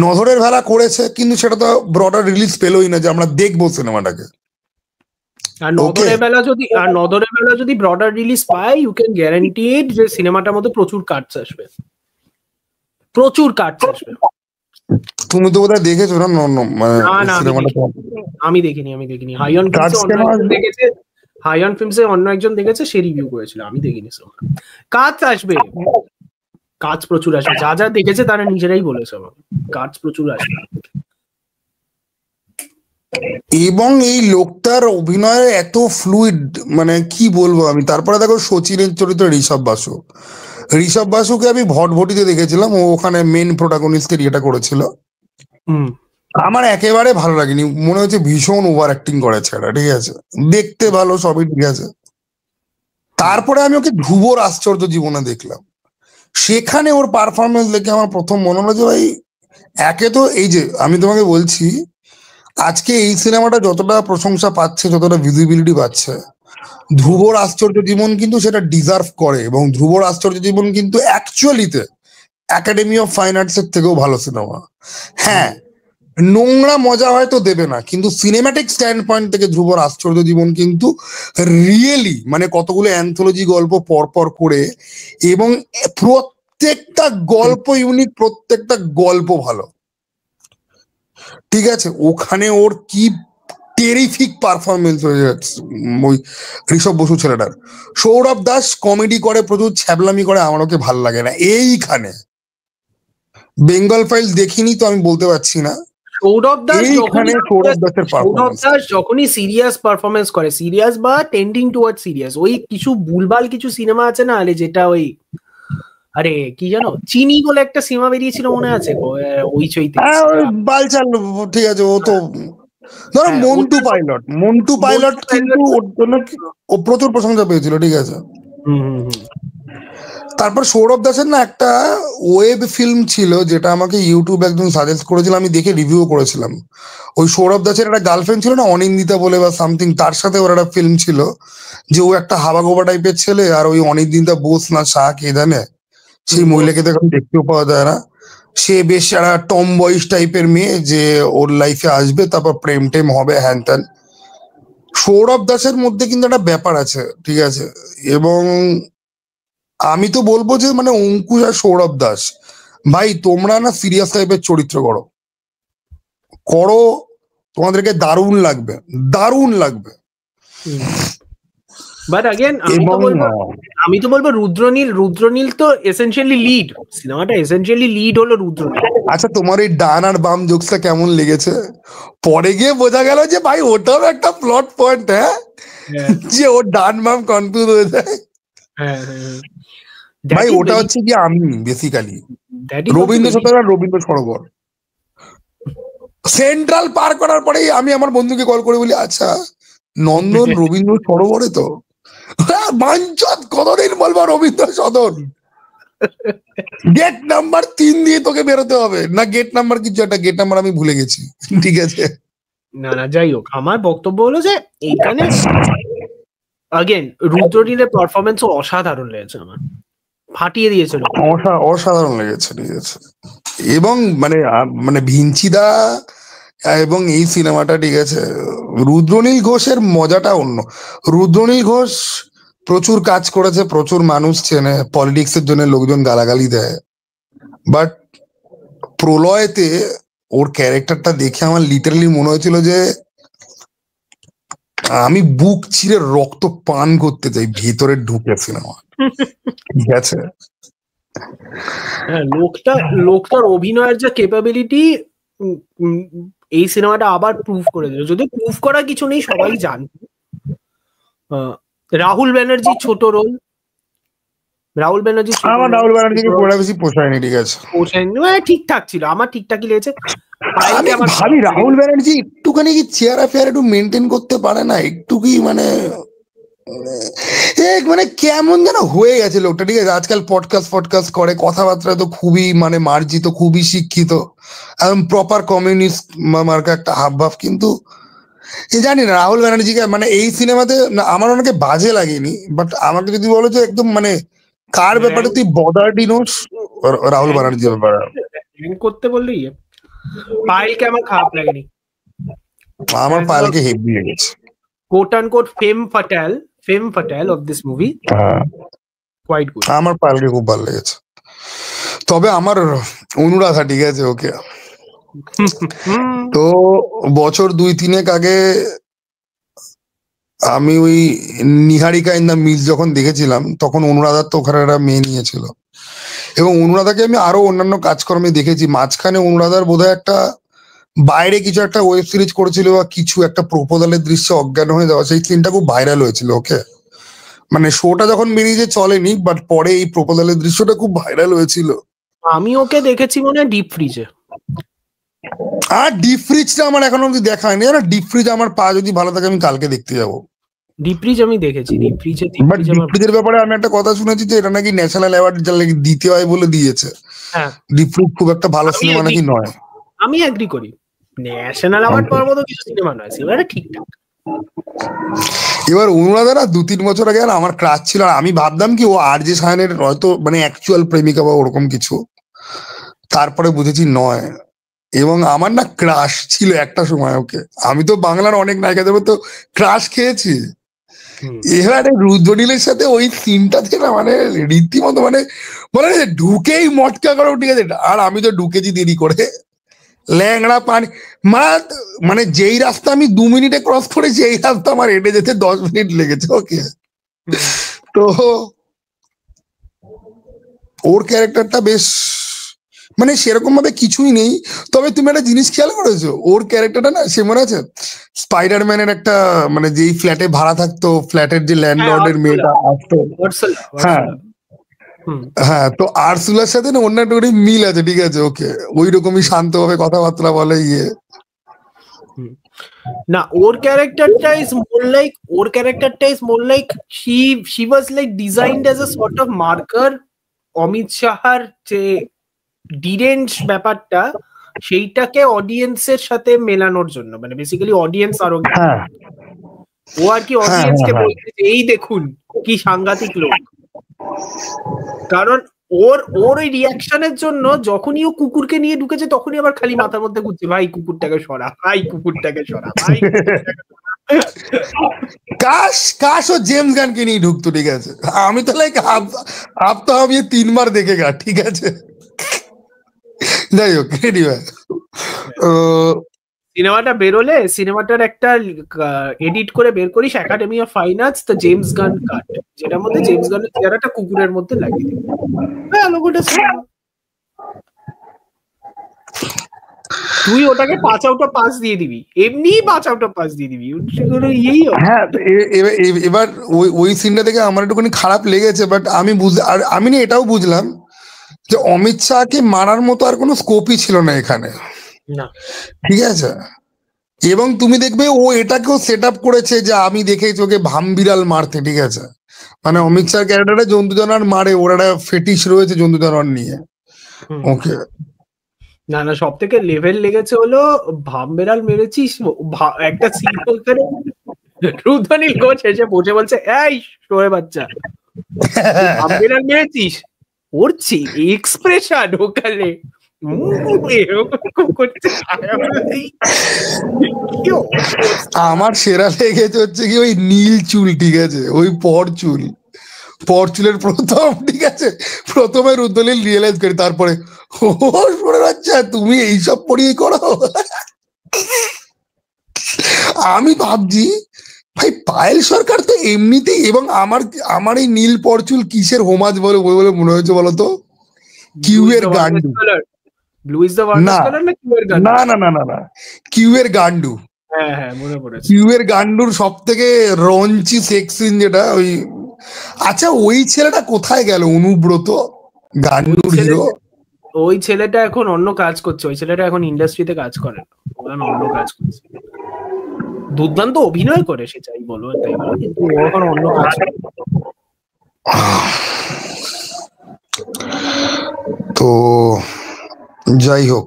Speaker 1: নজরের ভেলা করেছে, কিন্তু সেটা তো ব্রডার রিলিজ পেলোই না যে আমরা দেখবো সিনেমাটাকে।
Speaker 2: আর নজরের বেলা যদি ব্রডার রিলিজ পায়, ইউ ক্যান গ্যারান্টিড যে সিনেমাটার মধ্যে প্রচুর কাটস আসবে, প্রচুর কাটস আসবে।
Speaker 1: তুমি তো বোধহয় দেখেছো না?
Speaker 2: আমি দেখিনি। হাইয়ন ফিল্মসে অন্য একজন দেখেছে, সে রিভিউ করেছিল, আমি দেখিনি। কাজ আসবে, কাজ প্রচুর আসবে, যা দেখেছে তারা নিজেরাই বলেছে কাজ প্রচুর আসবে।
Speaker 1: এবং এই লোকটার অভিনয় এত ফ্লুইড, মানে কি বলবো আমি। তারপরে দেখো শচীনের চরিত্র ঋষভ বাসুকে আমি ভটভটিতে দেখেছিলাম, ও ওখানে মেন প্রোটাগনিস্টের ইয়েটা করেছিল, আমার একেবারে ভালো লাগেনি, মনে হচ্ছে ভীষণ ওভার অ্যাক্টিং করেছে এটা, ঠিক আছে, দেখতে ভালো সবই ঠিক আছে। তারপরে আমি ওকে ধ্রুবর আশ্চর্য জীবনে দেখলাম, সেখানে ওর পারফরমেন্স দেখে আমার প্রথম মনে হলো যে ভাই, একে তো এই যে আমি তোমাকে বলছি, আজকে এই সিনেমাটা যতটা প্রশংসা পাচ্ছে, যতটা ভিজিবিলিটি পাচ্ছে, ধ্রুবর আশ্চর্য জীবন কিন্তু সেটা ডিজার্ভ করে, এবং ধ্রুবর আশ্চর্য জীবন কিন্তু অ্যাকচুয়ালিতে একাডেমি অফ ফাইন আর্টস এর থেকেও ভালো সিনেমা। হ্যাঁ, নোংরা মজা হয়তো দেবে না, কিন্তু সিনেম্যাটিক স্ট্যান্ড পয়েন্ট থেকে ধ্রুবর আশ্চর্য জীবন কিন্তু রিয়েলি মানে কতগুলো অ্যান্থোলজি গল্প পরপর করে, এবং প্রত্যেকটা গল্প ইউনিক, প্রত্যেকটা গল্প ভালো। ঠিক আছে, ওখানে ওর কি টেরিফিক পারফরমেন্স হয়ে যাচ্ছে ওই ঋষভ বসু ছেলেটার। সৌরভ দাস কমেডি করে প্রচুর, ছ্যাবলামি করে, আমার ওকে ভাল লাগে না। এইখানে বেঙ্গল ফাইল দেখিনি তো আমি বলতে পারছি না।
Speaker 2: সৌরভ দাস
Speaker 1: যখনই
Speaker 2: সিরিয়াস পারফরমেন্স করে, সিরিয়াস বা টেন্ডিং টুয়ার্ড সিরিয়াস, ওই কিছু ভুলভাল কিছু সিনেমা আছে না যেটা ওই আরে কি জানো চিনি বলে একটা সিনেমা বেরিয়েছিল মনে আছে ওই চৈতে,
Speaker 1: বালচাল, ঠিক আছে। ও তো ধরো মন্টু পাইলট কিন্তু ওর জন্য ও প্রচুর প্রশংসা পেয়েছিল। ঠিক আছে, তারপর সৌরভ দাসের না একটা ওয়েব ফিল্ম ছিল যেটা আমাকে ইউটিউব একজন সাজেস্ট করেছিল, আমি দেখে রিভিউ করেছিলাম। ওই সৌরভ দাসের একটা গার্লফ্রেন্ড ছিল না, অনিন্দিতা বলে বা সামথিং, তার সাথে ওর একটা ফিল্ম ছিল যে ও একটা হাবাগোবা টাইপের ছেলে, আর ওই অনিন্দিতা বোস না শাহ কে জানে, সেই মহিলাকে তো এখন দেখতেও পাওয়া যায় না। সে বেশ একটা টম বয়েস টাইপের মেয়ে যে ওর লাইফে আসবে, তারপর প্রেম টেম হবে, হ্যান ত্যান। সৌরভ দাসের মধ্যে কিন্তু একটা ব্যাপার আছে, ঠিক আছে। এবং আমি তো বলবো যে মানে অঙ্কুশ আর সৌরভ দাস, ভাই তোমরা না সিরিয়াস টাইপের চরিত্র করো, তোমাদেরকে দারুণ লাগবে, দারুণ লাগবে।
Speaker 2: বাট अगेन আমি তো বলবো রুদ্রনীল তো এসেনশিয়ালি লিড, সিনেমাটা এসেনশিয়ালি লিড হলো রুদ্রনীল।
Speaker 1: আচ্ছা, তোমার এই ডান আর বাম জোকসটা কেমন লেগেছে? পরে গিয়ে বোঝা গেল যে ভাই ওটাও একটা প্লট পয়েন্ট, হ্যাঁ, যে ও ডান বাম কনফিউজ হয়ে যায়। ভাই ওটা হচ্ছে কি আমি বেসিক্যালি রবীন্দ্র সরোবর, রবীন্দ্র সরোবর সেন্ট্রাল পার করার পরেই আমি আমার বন্ধুকে কল করে বলি, আচ্ছা নন্দন রবীন্দ্র সরোবরে তো বাঞ্চত কতদিন বলবো রবীন্দ্র সদন, গেট নাম্বার 3 দিয়ে তোকে বেরোতে হবে না, গেট নাম্বার কিছু একটা গেট নাম্বার আমি ভুলে গেছি। ঠিক আছে,
Speaker 2: না যাই হোক, আমার বক্তব্য হলো যে এইখানে अगेन রুদ্রনীলের পারফরমেন্স অসাধারণ লেগেছে, আমার ফাটিয়ে দিয়েছিল,
Speaker 1: অসাধারণ লেগেছে। ঠিক আছে, এবং মানে ভিঞ্চিদা এবং এই সিনেমাটা, ঠিক আছে, রুদ্রনীল ঘোষের মজাটা অন্য। রুদ্রনীল ঘোষ প্রচুর কাজ করেছে, প্রচুর মানুষ চেনে, পলিটিক্স এর জন্য লোকজন গালাগালি দেয়, বাট প্রলয়তে ওর ক্যারেক্টারটা দেখে আমার লিটারালি মনে হয়েছিল যে আমি বুক চিরে রক্ত পান করতে চাই ভেতরে ঢুকে সিনেমা। ঠিক আছে,
Speaker 2: লোকটার অভিনয়ের যে ক্যাপাবিলিটি এই সিনেমাটা আবার প্রুভ করে দিল, যদি প্রুভ করা কিছু নেই, সবাই জানতো। রাহুল ব্যানার্জি ছোট রোল, রাহুল ব্যানার্জিকে
Speaker 1: বেশি পোষায়নি। ঠিক আছে,
Speaker 2: ঠিকঠাক ছিল, আমার ঠিকঠাকই লেগেছে।
Speaker 1: ভাবি রাহুল ব্যানার্জি একটুখানি কি চেয়ার ফেয়ার একটু মেনটেন করতে পারে না, একটু কি মানে কেমন যেন হয়ে গেছে লোকটা। ঠিক আছে, আজকাল পডকাস্ট করে, কথাবার্তা তো খুবই মানে মার্জিত, খুবই শিক্ষিত, একদম প্রপার কমিউনিস্ট মার্কা একটা হাবভাব, কিন্তু জানি না রাহুল ব্যানার্জিকে মানে এই সিনেমাতে আমার অনেকে বাজে লাগেনি, বাট আমাকে যদি বলো যে একদম মানে কার ব্যাপারে তুই বদার্ড নোস, রাহুল ব্যানার্জির ব্যাপারে
Speaker 2: করতে বললি পায়েলকে আমার খারাপ লাগেনি,
Speaker 1: আমার পায়েলকে হেভি লেগেছে।
Speaker 2: Quote unquote femme fatale of this movie, quite good.
Speaker 1: আমার পায়েলকে খুব ভালো লেগেছে, তবে আমার অনুরাধা, ঠিক আছে, ওকে তো বছর 2-3 আগে আমি ওই নিহারিকা ইন দ্য মিলস যখন দেখেছিলাম, তখন অনুরাধার তো ওখানে একটা মেয়ে নিয়েছিল, এবং অনুরাধাকে আমি আরো অন্যান্য কাজকর্মে দেখেছি। মাঝখানে অনুরাধার বোধহয় একটা বাইরে কিছু একটা ওয়েব সিরিজ করেছিল বা কিছু একটা প্রপোজালের দৃশ্যে অজ্ঞান হয়ে যাওয়া, সেই সিনটা খুব ভাইরাল হয়েছিল। ওকে, মানে শোটা যখন বেরিয়েছে চলেনি, বাট পরে এই প্রপোজালের দৃশ্যটা খুব ভাইরাল হয়েছিল।
Speaker 2: আমি ওকে দেখেছি মনে হয় ডিপ ফ্রিজে,
Speaker 1: আর ডিপ ফ্রিজটা আমার এখনো অব্দি দেখা হয়নি। ডিপ ফ্রিজ আমার পা যদি ভালো থাকে আমি কালকে দেখতে যাবো।
Speaker 2: ডিপ ফ্রিজ আমি দেখেছি, ডিপ
Speaker 1: ফ্রিজের ব্যাপারে আমি একটা কথা শুনেছি যে এটা নাকি ন্যাশনাল অ্যাওয়ার্ড দিতে হয় বলে দিয়েছে। ডিপ ফ্রিজ খুব একটা ভালো সিনেমা নাকি নয়।
Speaker 2: আমি এগ্রি করি, ন্যাশনাল অ্যাওয়ার্ড পাওয়ার মতো কিছু সিনেমা নয়, সিনেমাটা ঠিকঠাক।
Speaker 1: এবার অনুরাধা না 2-3 বছর আগে আমার ক্রাশ ছিল, আর আমি ভাবতাম কি ও আরজে সায়নের হয়তো মানে অ্যাকচুয়াল প্রেমিকা বা ওরকম কিছু, তারপরে বুঝেছি নয়। এবং আমার না ক্রাশ ছিল একটা সময় ওকে, আমি তো বাংলার অনেক নায়িকাদের তো ক্রাশ খেয়েছি। এবারে রুদ্রনীলের সাথে ওই সিনটাতে না মানে রীতিমতো মানে বলে ঢুকেই মটকা করে উঠে গেছে। আর আমি তো ঢুকেছি দেরি করে, ল্যাংড়া পানি মানে যেই রাস্তা আমি 2 মিনিটে ক্রস করেছি এই রাস্তা আমার হেঁটে যেতে 10 মিনিট লেগেছে। ওকে, তো ওর ক্যারেক্টারটা বেশ মানে সেরকম ভাবে কিছুই নেই। তবে তুমি একটা জিনিস খেয়াল করেছো, ওর ক্যারেক্টারটা না সে মনে আছে স্পাইডারম্যানের একটা মানে যেই ফ্ল্যাটে ভাড়া থাকতো, ফ্ল্যাটের যে ল্যান্ডলর্ডের মেয়েটা আসতো, হ্যাঁ হ্যাঁ, তো আরসুলার সাথে না অন্য একটা মিল আছে, ঠিক আছে। ওকে, ওই রকমই শান্তভাবে কথাবার্তা বলে ইয়ে
Speaker 2: না, ওর ক্যারেক্টারটা is more like she was like designed as a sort of marker Amit শাহার যে ডিরেঞ্জ ব্যাপারটা সেইটাকে অডিয়েন্সের সাথে মেলানোর জন্য, মানে বেসিক্যালি অডিয়েন্স আরো ও আর কি অডিয়েন্সকে বলছে এই দেখুন কি সাংঘাতিক লোক। কারণ ওর ওই রিয়াকশনের জন্য যখনই ও কুকুরকে নিয়ে ঢুকেছে তখনই আবার খালি মাথার মধ্যে ঘুরছে ভাই কুকুরটাকে সরা, ভাই কুকুরটাকে সরা, ভাই
Speaker 1: কাশ ও জেমস গানকে নিয়ে ঢুকতো, ঠিক আছে। আমি তো লাইক আপ তো আমি 3 বার দেখে গা, ঠিক আছে। যাই হোক,
Speaker 2: সিনেমাটা বেরোলে সিনেমাটার একটা এডিট করে বের করিস academy of fine arts the James Gunn cut, যেটার মধ্যে জেমস গানের চেহারাটা কুকুরের মধ্যে লাগিয়ে দিবি, হ্যাঁ লোগোটা সিনেমা। তুই ওটাকে 5 আউট অফ 5 দিয়ে দিবি, এমনি 5 আউট অফ 5 দিয়ে দিবি।
Speaker 1: হ্যাঁ, এবার ওই সিনটা দেখে আমার একটুখানি খারাপ লেগেছে, বাট আমি না এটাও বুঝলাম যে অমিত শাহকে মারার মতো আর কোনো স্কোপই ছিল না এখানে, ঠিক আছে। এবং তুমি দেখবে ও এটাকেও সেট আপ করেছে যে আমি দেখেছি ওকে ভামবিড়াল মারতে, ঠিক আছে। মানে অমিত শাহ ক্যারেক্টারটা জন্তু জানোয়ার মারে, ওর একটা ফেটিস রয়েছে জন্তু জানোয়ার নিয়ে। ওকে,
Speaker 2: না না, সব থেকে লেভেল লেগেছে হলো ভামবিড়াল মেরেছিস, একটা সিন ওখানে রুদ্রনীল ঘোষ এসে বসে বলছে এই শোয়ে বাচ্চা ভামবিড়াল মেরেছিস, ওর এক্সপ্রেশন ওখানে
Speaker 1: আমার সেরা লেগেছে হচ্ছে কি ওই নীল চুল, ঠিক আছে, ওই পরচুলের প্রথম, ঠিক আছে, প্রথমে রুদ্রনীল রিয়েলাইজ করি, তারপরে ও শোনে বাচ্চা তুমি এইসব পড়িয়ে করো। আমি ভাবছি ভাই পায়েল সরকার তো এমনিতেই, এবং আমার এই নীল পরচুল কিসের হোমাজ বলে বলে মনে হয়েছে বলতো, কিউ এর গান্ডু। না না না না না না, কিউ এর গান্ডু। কিউ এর গান্ডুর সব থেকে রঞ্চি সেক্স সিন যেটা ওই, আচ্ছা ওই ছেলেটা কোথায় গেল, অনুব্রত গান্ডুর হিরো?
Speaker 2: ওই ছেলেটা এখন অন্য কাজ করছে, ওই ছেলেটা এখন ইন্ডাস্ট্রিতে কাজ করে, অন্য কাজ করছে। দুর্দান্ত অভিনয় করে, সে চাই বলো তাই বলো, কিন্তু ও এখন অন্য কাজ করে।
Speaker 1: তো যাই হোক,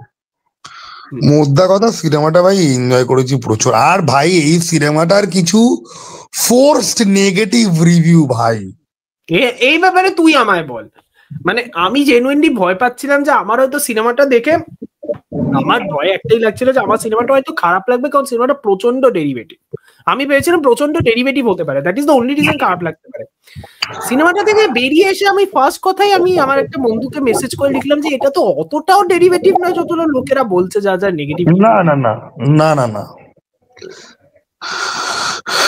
Speaker 1: মোদ্দা কথা সিনেমাটা ভাই এনজয় করেছি প্রচুর। আর ভাই এই সিনেমাটার কিছু ফোর্সড নেগেটিভ রিভিউ ভাই,
Speaker 2: এই ব্যাপারে তুই আমায় বল। মানে আমি জেনুইনলি ভয় পাচ্ছিলাম যে আমার হয়তো সিনেমাটা দেখে আমার ভয় একটাই লাগছিল যে আমার সিনেমাটা হয়তো খারাপ লাগবে, কারণ সিনেমাটা প্রচন্ড ডেরিভেটিভ। আমি ভেবেছিলাম প্রচন্ড ডেরিভেটিভ হতে পারে, that is the only reason খারাপ লাগতে পারে। সিনেমাটা থেকে বেরিয়ে এসে আমি ফার্স্ট কথাই আমি আমার একটা বন্ধুকে মেসেজ করে লিখলাম যে এটা তো অতটাও ডেরিভেটিভ নয় যতটা লোকেরা বলছে, যা যা নেগেটিভ।
Speaker 1: না না না না না না,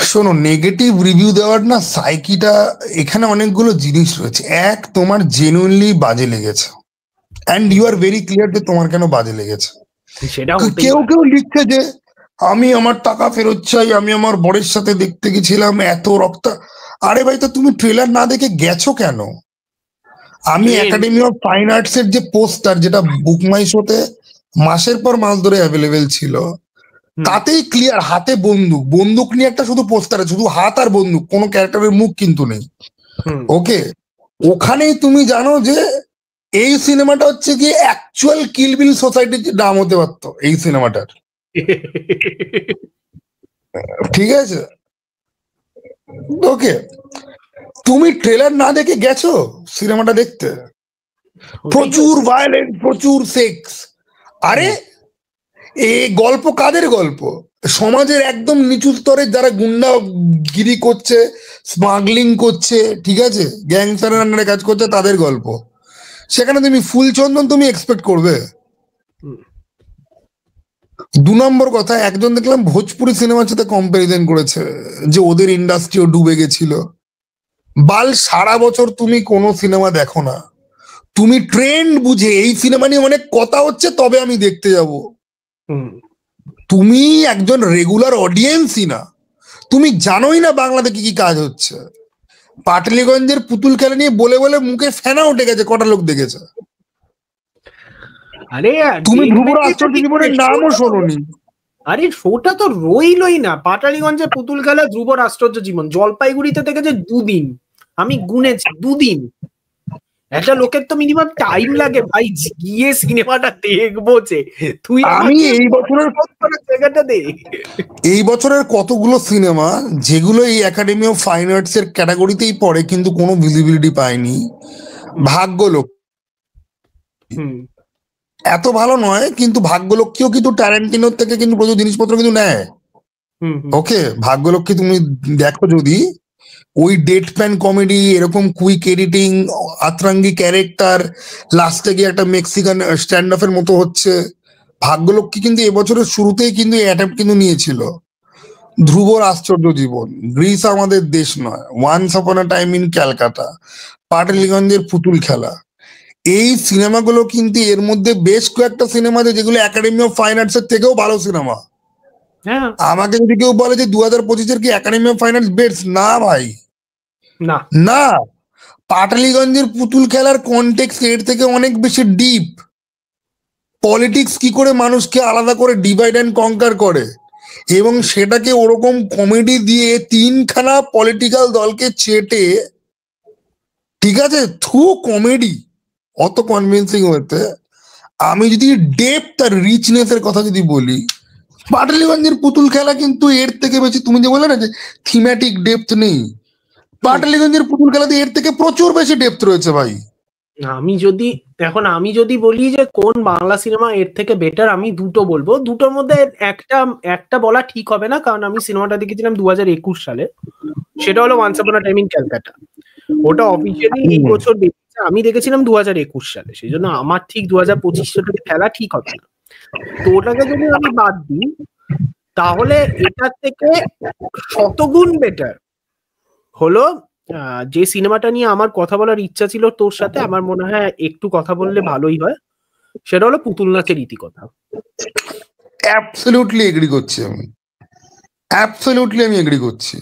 Speaker 1: শোনো, নেগেটিভ রিভিউ দেওয়ার না সাইকিটা এখানে অনেকগুলো জিনিস রয়েছে। এক, তোমার জেনুইনলি বাজে লেগেছে, and you are very clear যে তোমার কেন বাজে লেগেছে। কেউ কেউ লিখছে যে আমি আমার টাকা ফেরত চাই, আমি আমার বরের সাথে দেখতে গেছিলাম এত রক্ত। আরে ভাই, তো তুমি ট্রেলার না দেখে গেছো কেন? আমি একাডেমি অফ ফাইন আর্টস এর যে পোস্টার, যেটা বুক মাই শোতে মাসের পর মাস ধরে অ্যাভেলেবেল ছিল, তাতেই ক্লিয়ার হাতে বন্দুক নিয়ে একটা শুধু পোস্টারে শুধু হাত আর বন্দুক, কোনো ক্যারেক্টারের মুখ কিন্তু নেই। ওকে, ওখানেই তুমি জানো যে এই সিনেমাটা হচ্ছে কি অ্যাকচুয়াল কিল বিল সোসাইটির নাম হতে পারতো এই সিনেমাটার। ঠিক আছে, ওকে, তুমি ট্রেলার না দেখে গেছো সিনেমাটা দেখতে? প্রচুর ভায়োলেন্স, প্রচুর সেক্স। আরে এই গল্প কাদের গল্প? সমাজের একদম নিচু স্তরে যারা গুন্ডাগিরি করছে, স্মাগলিং করছে, ঠিক আছে, গ্যাংস্টারের আন্ডারে কাজ করছে, তাদের গল্প। সেখানে তুমি ফুলচন্দন তুমি এক্সপেক্ট করবে? 2 নম্বর কথা, একজন দেখলাম ভোজপুরি সিনেমার সাথে কম্পারিজন করেছে যে ওদের ইন্ডাস্ট্রিও ডুবে গেছিল। বাল, সারা বছর তুমি কোনো সিনেমা দেখো না, তুমি ট্রেন্ড বুঝে এই সিনেমা নিয়ে অনেক কথা হচ্ছে তবে আমি দেখতে যাব। তুমি একজন রেগুলার অডিয়েন্সই না, তুমি জানোই না বাংলাতে কি কি কাজ হচ্ছে। পাটলিগঞ্জের পুতুল খেলা নিয়ে বলে বলে মুখে ফেনা উঠে গেছে, কটা লোক দেখেছে?
Speaker 2: আরে
Speaker 1: তুমি ধ্রুবর আশ্চর্য জীবনের নামও শোনোনি।
Speaker 2: আরে শোটা তো রইলই না। পাটালিগঞ্জে পুতুল খেলা, ধ্রুবর আশ্চর্য জীবন, জলপাইগুড়িতে দেখেছে 2 দিন, আমি গুনেছি 2 দিন। একটা লোকের তো মিনিমাম টাইম লাগে ভাই গিয়ে সিনেমাটা দেখবো যে। তুই
Speaker 1: আমি এই বছরের কতগুলো সিনেমা যেগুলো এই একাডেমি অফ ফাইন আর্টস এর ক্যাটাগরিতেই পড়ে কিন্তু কোনো ভিজিবিলিটি পায়নি। ভাগ্যলোক এত ভালো নয়, কিন্তু ভাগ্যলক্ষ্মীও কিন্তু ট্যারেন্টিনোর থেকে কিন্তু প্রচুর জিনিসপত্র কিন্তু নেয়। ওকে, ভাগ্যলক্ষ্মী তুমি দেখো যদি, ওই ডেট প্যান কমেডি, এরকম কুইক এডিটিং, আতরাঙ্গি ক্যারেক্টার, লাস্টে গিয়ে একটা মেক্সিকান স্ট্যান্ড অফের মতো হচ্ছে। ভাগ্যলক্ষ্মী কিন্তু এবছরের শুরুতেই কিন্তু অ্যাটেম্প কিন্তু নিয়েছিল। ধ্রুবর আশ্চর্য জীবন, গ্রিস আমাদের দেশ নয়, once upon a time in Calcutta, পাটালিগঞ্জের পুতুল খেলা, এই সিনেমাগুলো কিন্তু এর মধ্যে বেশ কয়েকটা সিনেমা আছে যেগুলো একাডেমি অফ ফাইন আর্টস এর থেকেও ভালো সিনেমা। আমাকে যদি কেউ বলে যে 2025-এর কি academy of fine arts best, না ভাই, না। পাটালিগঞ্জের পুতুল খেলার কনটেক্সট এর থেকে অনেক বেশি ডিপ। পলিটিক্স কি করে মানুষকে আলাদা করে ডিভাইড অ্যান্ড কনকার করে, এবং সেটাকে ওরকম কমেডি দিয়ে 3খানা পলিটিক্যাল দলকে চেটে, ঠিক আছে, থ্রু কমেডি অত কনভিন্সিং হতে। আমি যদি ডেপথ আর রিচনেস এর কথা যদি বলি, পাটালিগঞ্জের পুতুল খেলা কিন্তু এর থেকে বেশি, তুমি যে বললে না যে থিমেটিক ডেপথ নেই, পাটালিগঞ্জের পুতুল খেলাতে এর থেকে প্রচুর বেশি ডেপথ রয়েছে ভাই।
Speaker 2: আমি যদি বলি যে কোন বাংলা সিনেমা এর থেকে বেটার, আমি দুটো বলবো। দুটোর মধ্যে একটা বলা ঠিক হবে না, কারণ আমি সিনেমাটা দেখেছিলাম 2021 সালে, সেটা হলো once upon a time in Calcutta. ওটা অফিসিয়ালি এই বছর দেখেছি, আমি দেখেছিলাম 2021 সালে, সেই জন্য আমার ঠিক 2025 সালে খেলা ঠিক হবে না। তো ওটাকে যদি আমি বাদ দিই, তাহলে এটার থেকে শতগুণ বেটার হলো যে সিনেমাটা নিয়ে আমার কথা বলার ইচ্ছা ছিল তোর সাথে, আমার মনে হয় একটু কথা বললে ভালোই হয়, সেটা হলো পুতুল নাচের ইতিকথা।
Speaker 1: অ্যাবসলিউটলি এগ্রি করছি আমি, অ্যাবসলিউটলি আমি এগ্রি করছি,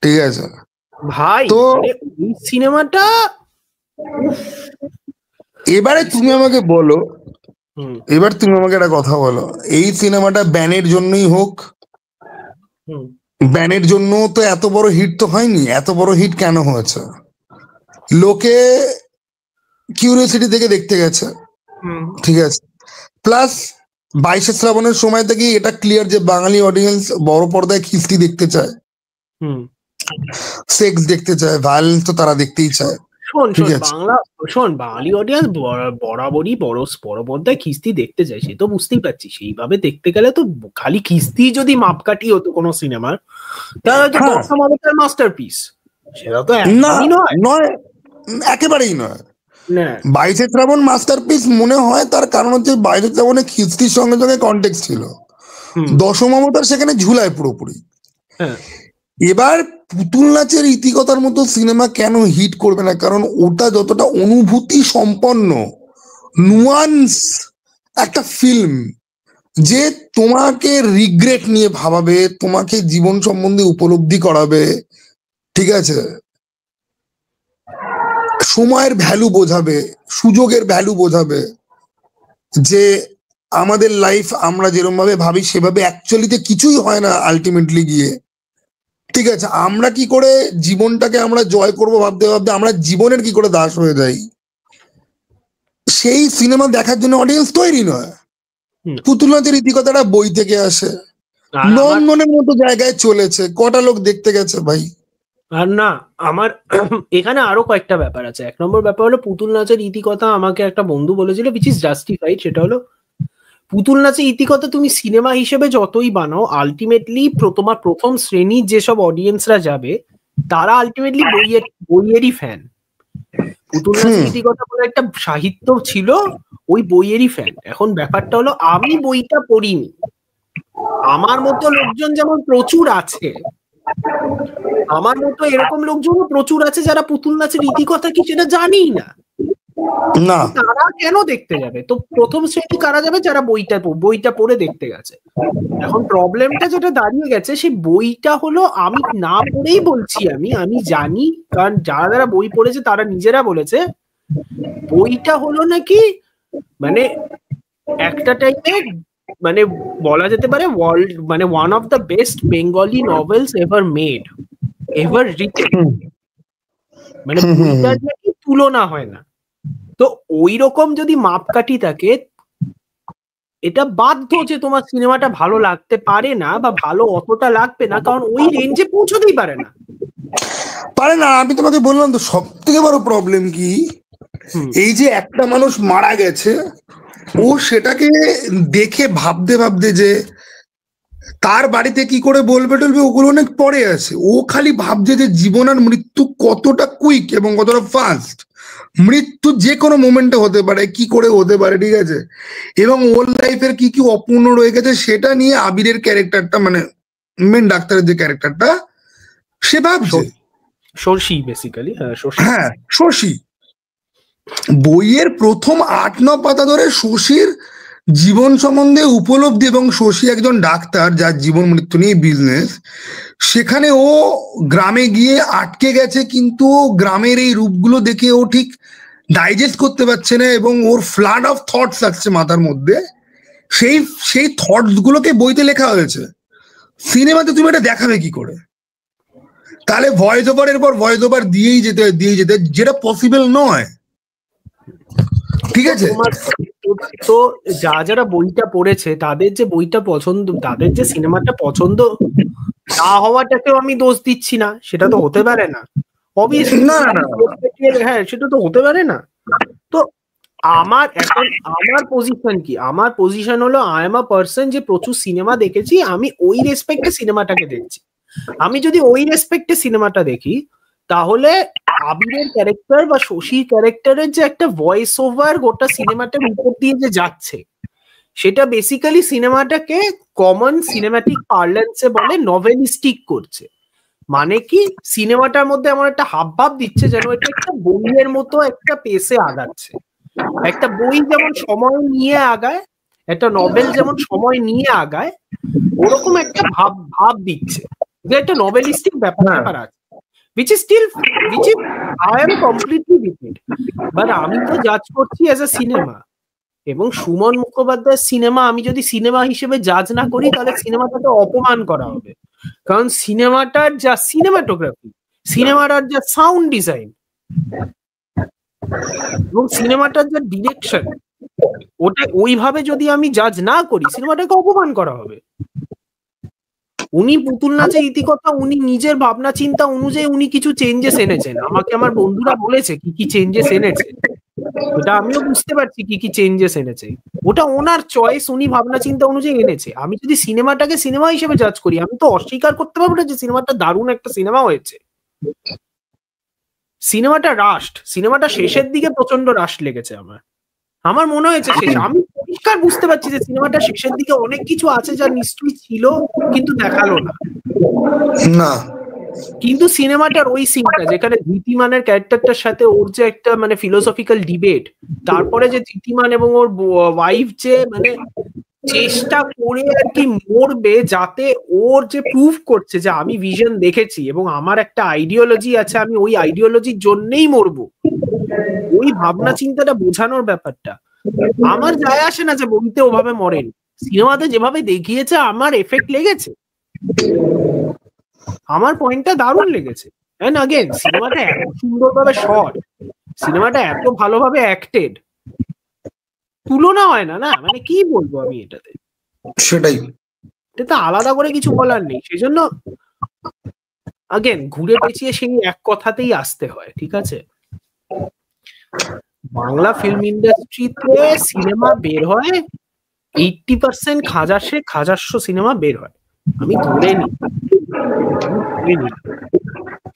Speaker 1: ঠিক আছে
Speaker 2: ভাই। তো এই সিনেমাটা,
Speaker 1: এবারে তুমি আমাকে বলো, এবার তুমি আমাকে একটা কথা বলো, এই সিনেমাটা ব্যানের জন্যই হোক, ব্যানের জন্য তো এত বড় হিট তো হয়নি। এত বড় হিট কেন হয়েছে? লোকে কিউরিওসিটি থেকে দেখতে গেছে, ঠিক আছে, প্লাস 22শে শ্রাবণের সময় থেকে এটা ক্লিয়ার যে বাঙালি অডিয়েন্স বড় পর্দায় খিস্তি দেখতে চায়, সেক্স দেখতে চায়, ভায়োলেন্স তো তারা দেখতেই চায়।
Speaker 2: বাঙালি অডিয়েন্স বরাবরই বড় পর্দায় খিস্তি দেখতে চায়, সে তো বুঝতেই পারছি। সেইভাবে দেখতে গেলে তো খালি খিস্তি যদি মাপকাঠি হতো কোনো সিনেমার, তাহলে তো দশম অবতার মাস্টারপিস। সেটা তো
Speaker 1: নয়, একেবারেই নয়। 22শে শ্রাবণ মাস্টারপিস মনে হয়, তার কারণ হচ্ছে 22শে শ্রাবণে খিস্তির সঙ্গে সঙ্গে কন্টেক্সট ছিল, দশম অবতার সেখানে ঝুলায় পুরোপুরি। এবার পুতুল নাচের ইতিকথার মতো সিনেমা কেন হিট করবে না? কারণ ওটা যতটা অনুভূতি সম্পন্ন, নুয়ান্স একটা ফিল্ম, যে তোমাকে রিগ্রেট নিয়ে ভাবাবে, তোমাকে জীবন সম্বন্ধে উপলব্ধি করাবে, ঠিক আছে, সময়ের ভ্যালু বোঝাবে, সুযোগের ভ্যালু বোঝাবে, যে আমাদের লাইফ আমরা যেরকম ভাবে ভাবি সেভাবে অ্যাকচুয়ালিতে কিছুই হয় না আলটিমেটলি গিয়ে, ঠিক আছে। আমরা কি করে জীবনটাকে আমরা জয় করবো ভাবতে ভাবতে আমরা জীবনের কি করে দাস হয়ে যাই, সেই সিনেমা দেখার জন্য অডিয়েন্স তৈরি নয়। পুতুল নাচের ইতিকথাটা বই থেকে আসে, নন্দনের মতো জায়গায় চলেছে, কটা লোক দেখতে গেছে ভাই?
Speaker 2: আর না, আমার এখানে আরো কয়েকটা ব্যাপার আছে। 1 নম্বর ব্যাপার হলো পুতুল নাচের ইতিকথা আমাকে একটা বন্ধু বলেছিল, which is justified। সেটা হলো পুতুল নাচের ইতিকথা তুমি সিনেমা হিসেবে যতই বানাও, আলটিমেটলি তোমার প্রথম শ্রেণীর যেসব অডিয়েন্সরা যাবে তারা আলটিমেটলি বইয়েরই ফ্যান। পুতুল নাচের ইতিকথা বলে একটা সাহিত্য ছিল, ওই বইয়েরই ফ্যান। এখন ব্যাপারটা হলো আমি বইটা পড়িনি, আমার মতো লোকজন যেমন প্রচুর আছে, আমার মতো এরকম লোকজনও প্রচুর আছে যারা পুতুল নাচের ইতিকথা কি সেটা জানেই না। তারা কেন দেখতে যাবে? তো প্রথম শ্রেণী কারা যাবে? যারা বইটা পড়ে দেখতে গেছে। এখন প্রবলেমটা যেটা দাঁড়িয়ে গেছে, সেই বইটা হলো, আমি না পড়েই বলছি, আমি জানি, কারণ যারা যারা বই পড়েছে তারা নিজেরা বলেছে বইটা হলো নাকি মানে একটা টাইপের, মানে বলা যেতে পারে ওয়ার্ল্ড, মানে one of the best Bengali novels ever written. মানে বইটার নাকি তুলনা হয় না। তো ওই রকম যদি মাপকাঠি থাকে, এটা বাধ্য যে তোমার সিনেমাটা ভালো লাগতে পারে না, বা ভালো অতটা লাগবে না, কারণ ওই রেঞ্জে পৌঁছতেই পারে না।
Speaker 1: আমি তোমাকে বললাম তো, সব থেকে বড় প্রবলেম কি, এই যে একটা মানুষ মারা গেছে, ও সেটাকে দেখে ভাবতে যে তার বাড়িতে কি করে বলবে টলবে, ওগুলো অনেক পরে আছে। ও খালি ভাবছে যে জীবন আর মৃত্যু কতটা কুইক এবং কতটা ফাস্ট। মৃত্যু যে কোনো মোমেন্টে হতে পারে, কি করে হতে পারে, ঠিক আছে? এবং ওর লাইফের কি কি অপূর্ণ রয়ে গেছে সেটা নিয়ে আবিরের ক্যারেক্টারটা, মানে মেন ডাক্তারের যে ক্যারেক্টারটা, সে ভাবছে।
Speaker 2: শশী বেসিক্যালি,
Speaker 1: হ্যাঁ শশী। বইয়ের প্রথম 8-9 পাতা ধরে শশীর জীবন সম্বন্ধে উপলব্ধি, এবং শশী একজন ডাক্তার যার জীবন মৃত্যু নিয়ে বিজনেস। সেখানে ও গ্রামে গিয়ে আটকে গেছে, কিন্তু গ্রামের এই রূপগুলো দেখে ও ঠিক ডাইজেস্ট করতে পারছে না, এবং ওর ফ্লাড অফ থটস আসছে মাথার মধ্যে। সেই থটস গুলোকে বইতে লেখা হয়েছে, সিনেমাতে তুমি এটা দেখাবে কি করে? তাহলে ভয়েস ওভারের পর ভয়েস ওভার দিয়েই যেতে, যেটা পসিবল নয়, ঠিক আছে?
Speaker 2: তো যারা বইটা পড়েছে তাদের যে বইটা পছন্দ, তাদের যে সিনেমাটা পছন্দ না হওয়াটাকেও আমি দোষ দিচ্ছি না, সেটা তো হতে পারে না, অবভিয়াসলি। হ্যাঁ, সেটা তো হতে পারে না। তো আমার পজিশন কি? আমার পজিশন হলো, আই এম আ পার্সন যে প্রচুর সিনেমা দেখেছি, আমি ওই রেসপেক্টে সিনেমাটাকে দেখছি। আমি যদি ওই রেসপেক্টে সিনেমাটা দেখি, তাহলে আবিরের ক্যারেক্টার বা শশীর ক্যারেক্টারের যে একটা ভয়েস ওভার গোটা সিনেমাটার উপর দিয়ে যে যাচ্ছে, সেটা বেসিক্যালি সিনেমাটাকে কমন সিনেম্যাটিক পার্লেন্সে বলে নভেলিস্টিক করছে। মানে কি, সিনেমাটার মধ্যে এমন একটা হাবভাব দিচ্ছে যেন এটা একটা বইয়ের মতো একটা পেসে আগাচ্ছে। একটা বই যেমন সময় নিয়ে আগায়, একটা নভেল যেমন সময় নিয়ে আগায়, ওরকম একটা ভাব দিচ্ছে যে একটা নভেলিস্টিক ব্যাপার আছে, which is I am completely with it, but আমি তো জাজ করছি অ্যাজ আ সিনেমা। এবং সুমন মুখোপাধ্যায়ের সিনেমা আমি যদি সিনেমা হিসেবে জাজ না করি, তাহলে সিনেমাটাকে অপমান করা হবে। কারণ সিনেমাটার যা সিনেমাটোগ্রাফি, সিনেমাটার যা সাউন্ড ডিজাইন, এবং সিনেমাটার যা ডিরেকশন, ওটা ওইভাবে যদি আমি জাজ না করি, সিনেমাটাকে অপমান করা হবে। উনি পুতুল নাচের ইতিকথা, উনি নিজের ভাবনা চিন্তা অনুযায়ী উনি কিছু চেঞ্জেস এনেছেন। আমাকে আমার বন্ধুরা বলেছে কি কি চেঞ্জেস এনেছে, ওটা আমিও বুঝতে পারছি কি কি চেঞ্জেস এনেছে। ওটা ওনার চয়েস, উনি ভাবনা চিন্তা অনুযায়ী এনেছে। আমি যদি সিনেমাটাকে সিনেমা হিসেবে জাজ করি, আমি তো অস্বীকার করতে পারবো না যে সিনেমাটা দারুণ একটা সিনেমা হয়েছে। সিনেমাটা শেষের দিকে প্রচন্ড রাশ লেগেছে আমার মনে হয়েছে আমি পরিষ্কার বুঝতে পারছি যে সিনেমাটা শেষের দিকে অনেক কিছু আছে যা নিশ্চয়ই ছিল কিন্তু দেখালো না। কিন্তু সিনেমাটার ওই সিনটা যেখানে ধৃতিমানের ক্যারেক্টারটার সাথে ওর যে একটা মানে ফিলোসফিক্যাল ডিবেট, তারপরে যে ধৃতিমান এবং ওর ওয়াইফ যে মানে চেষ্টা করে আর কি মরবে, যাতে ওর যে প্রুভ করছে যে আমি ভিশন দেখেছি এবং আমার একটা আইডিওলজি আছে, আমি ওই আইডিওলজির জন্যই মরবো, ওই ভাবনা চিন্তাটা বোঝানোর ব্যাপারটা আমার যায় আসে না যে বইতে ওভাবে মরেন। সিনেমাতে যেভাবে দেখিয়েছে আমার এফেক্ট লেগেছে, আমার পয়েন্টটা দারুণ লেগেছে। এন্ড अगेन সিনেমাটা এত সুন্দরভাবে শট, সিনেমাটা এত ভালোভাবে অ্যাক্টেড, তুলনা হয় না। মানে কি বলবো আমি এটাতে,
Speaker 1: সেটাই।
Speaker 2: এটা আলাদা করে কিছু বলার নেই। সেজন্য আগেন ঘুরে পেঁচিয়ে সেই এক কথাতেই আসতে হয়, ঠিক আছে? বাংলা ফিল্ম ইন্ডাস্ট্রিতে সিনেমা বের হয় 80% খাজারশো সিনেমা বের হয়, আমি ধরে নিই।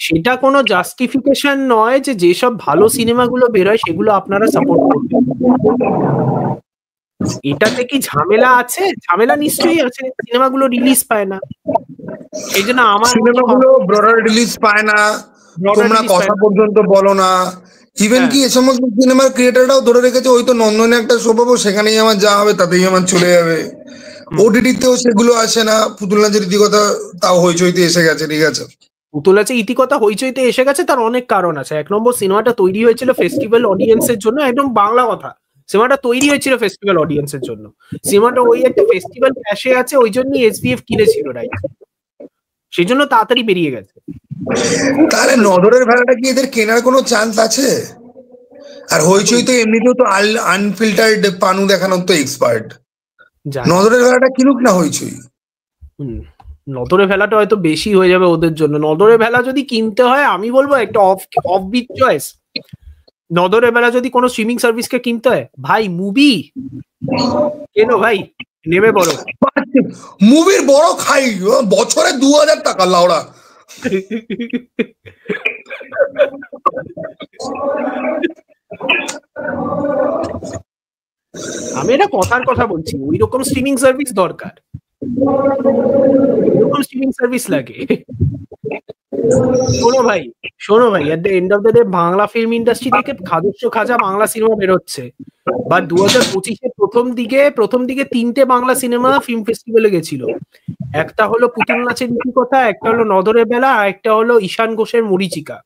Speaker 2: সেটা কোনো জাস্টিফিকেশন নয় যে যেসব ভালো সিনেমাগুলো বের হয় সেগুলো আপনারা সাপোর্ট করবেন। এটাতে কি ঝামেলা আছে? ঝামেলা নিশ্চয়ই আছে, সিনেমাগুলো রিলিজ পায় না। সেই জন্য আমার
Speaker 1: সিনেমাগুলো ব্রডার রিলিজ পায় না, তোমরা কথা পর্যন্ত বলো না। ইভেন কি এ সমস্ত সিনেমার ক্রিয়েটাররাও ধরে রেখেছে ওই তো নন্দনে একটা শো পাবো, সেখানেই আমার যা হবে তাতেই আমার চলে যাবে। ওটিটিতেও সেগুলো আসে না। পুতুল নাচের ইতিকথা তাও হইচইতে এসে গেছে, ঠিক আছে?
Speaker 2: পুতুল নাচের ইতিকথা হইচইতে এসে গেছে, তার অনেক কারণ আছে। 1 নম্বর, সিনেমাটা তৈরি হয়েছিল ফেস্টিভ্যাল অডিয়েন্সের জন্য, একদম বাংলা কথা। সিনেমাটা তৈরি হয়েছিল ফেস্টিভ্যাল অডিয়েন্সের জন্য। সিনেমাটা ওই একটা ফেস্টিভ্যাল ক্যাশে আছে, ওই জন্যই এসবিএফ কিনেছিল রাইট, সেই জন্য তাড়াতাড়ি বেরিয়ে গেছে।
Speaker 1: তাহলে নজরের ভেড়াটা কি এদের কেনার কোনো চান্স আছে? আর হইচই তো এমনিতেও তো আনফিল্টার্ড পানু দেখানোর তো এক্সপার্ট। নজরের ভেড়াটা কিনুক না হইচই।
Speaker 2: নজরের ভেলাটা হয়তো বেশি হয়ে যাবে ওদের জন্য। নজরের ভেলা যদি কিনতে হয়, আমি বলবো একটা অফবিট চয়েস। নজরের ভেলা যদি কোনো স্ট্রিমিং সার্ভিসকে কিনতে হয়, ভাই মুভি কেন ভাই, নেমে বড়
Speaker 1: মুভির বড় খাই, বছরে 2000 টাকা লাউড়া।
Speaker 2: আমি এটা কথার কথা বলছি, ওই রকম স্ট্রিমিং সার্ভিস দরকার, ওইরকম স্ট্রিমিং সার্ভিস লাগে। শোনো ভাই, at the end of the day Bangla film industry থেকে খাদস্য খাজা বাংলা সিনেমা বেরোচ্ছে। বা 2025-এর প্রথম দিকে 3টে বাংলা সিনেমা ফিল্ম ফেস্টিভ্যালে গেছিল। একটা হলো পুতুল নাচের ইতিকথা, একটা হলো নজরের বেলা, আর একটা হলো ঈশান ঘোষের মরীচিকা।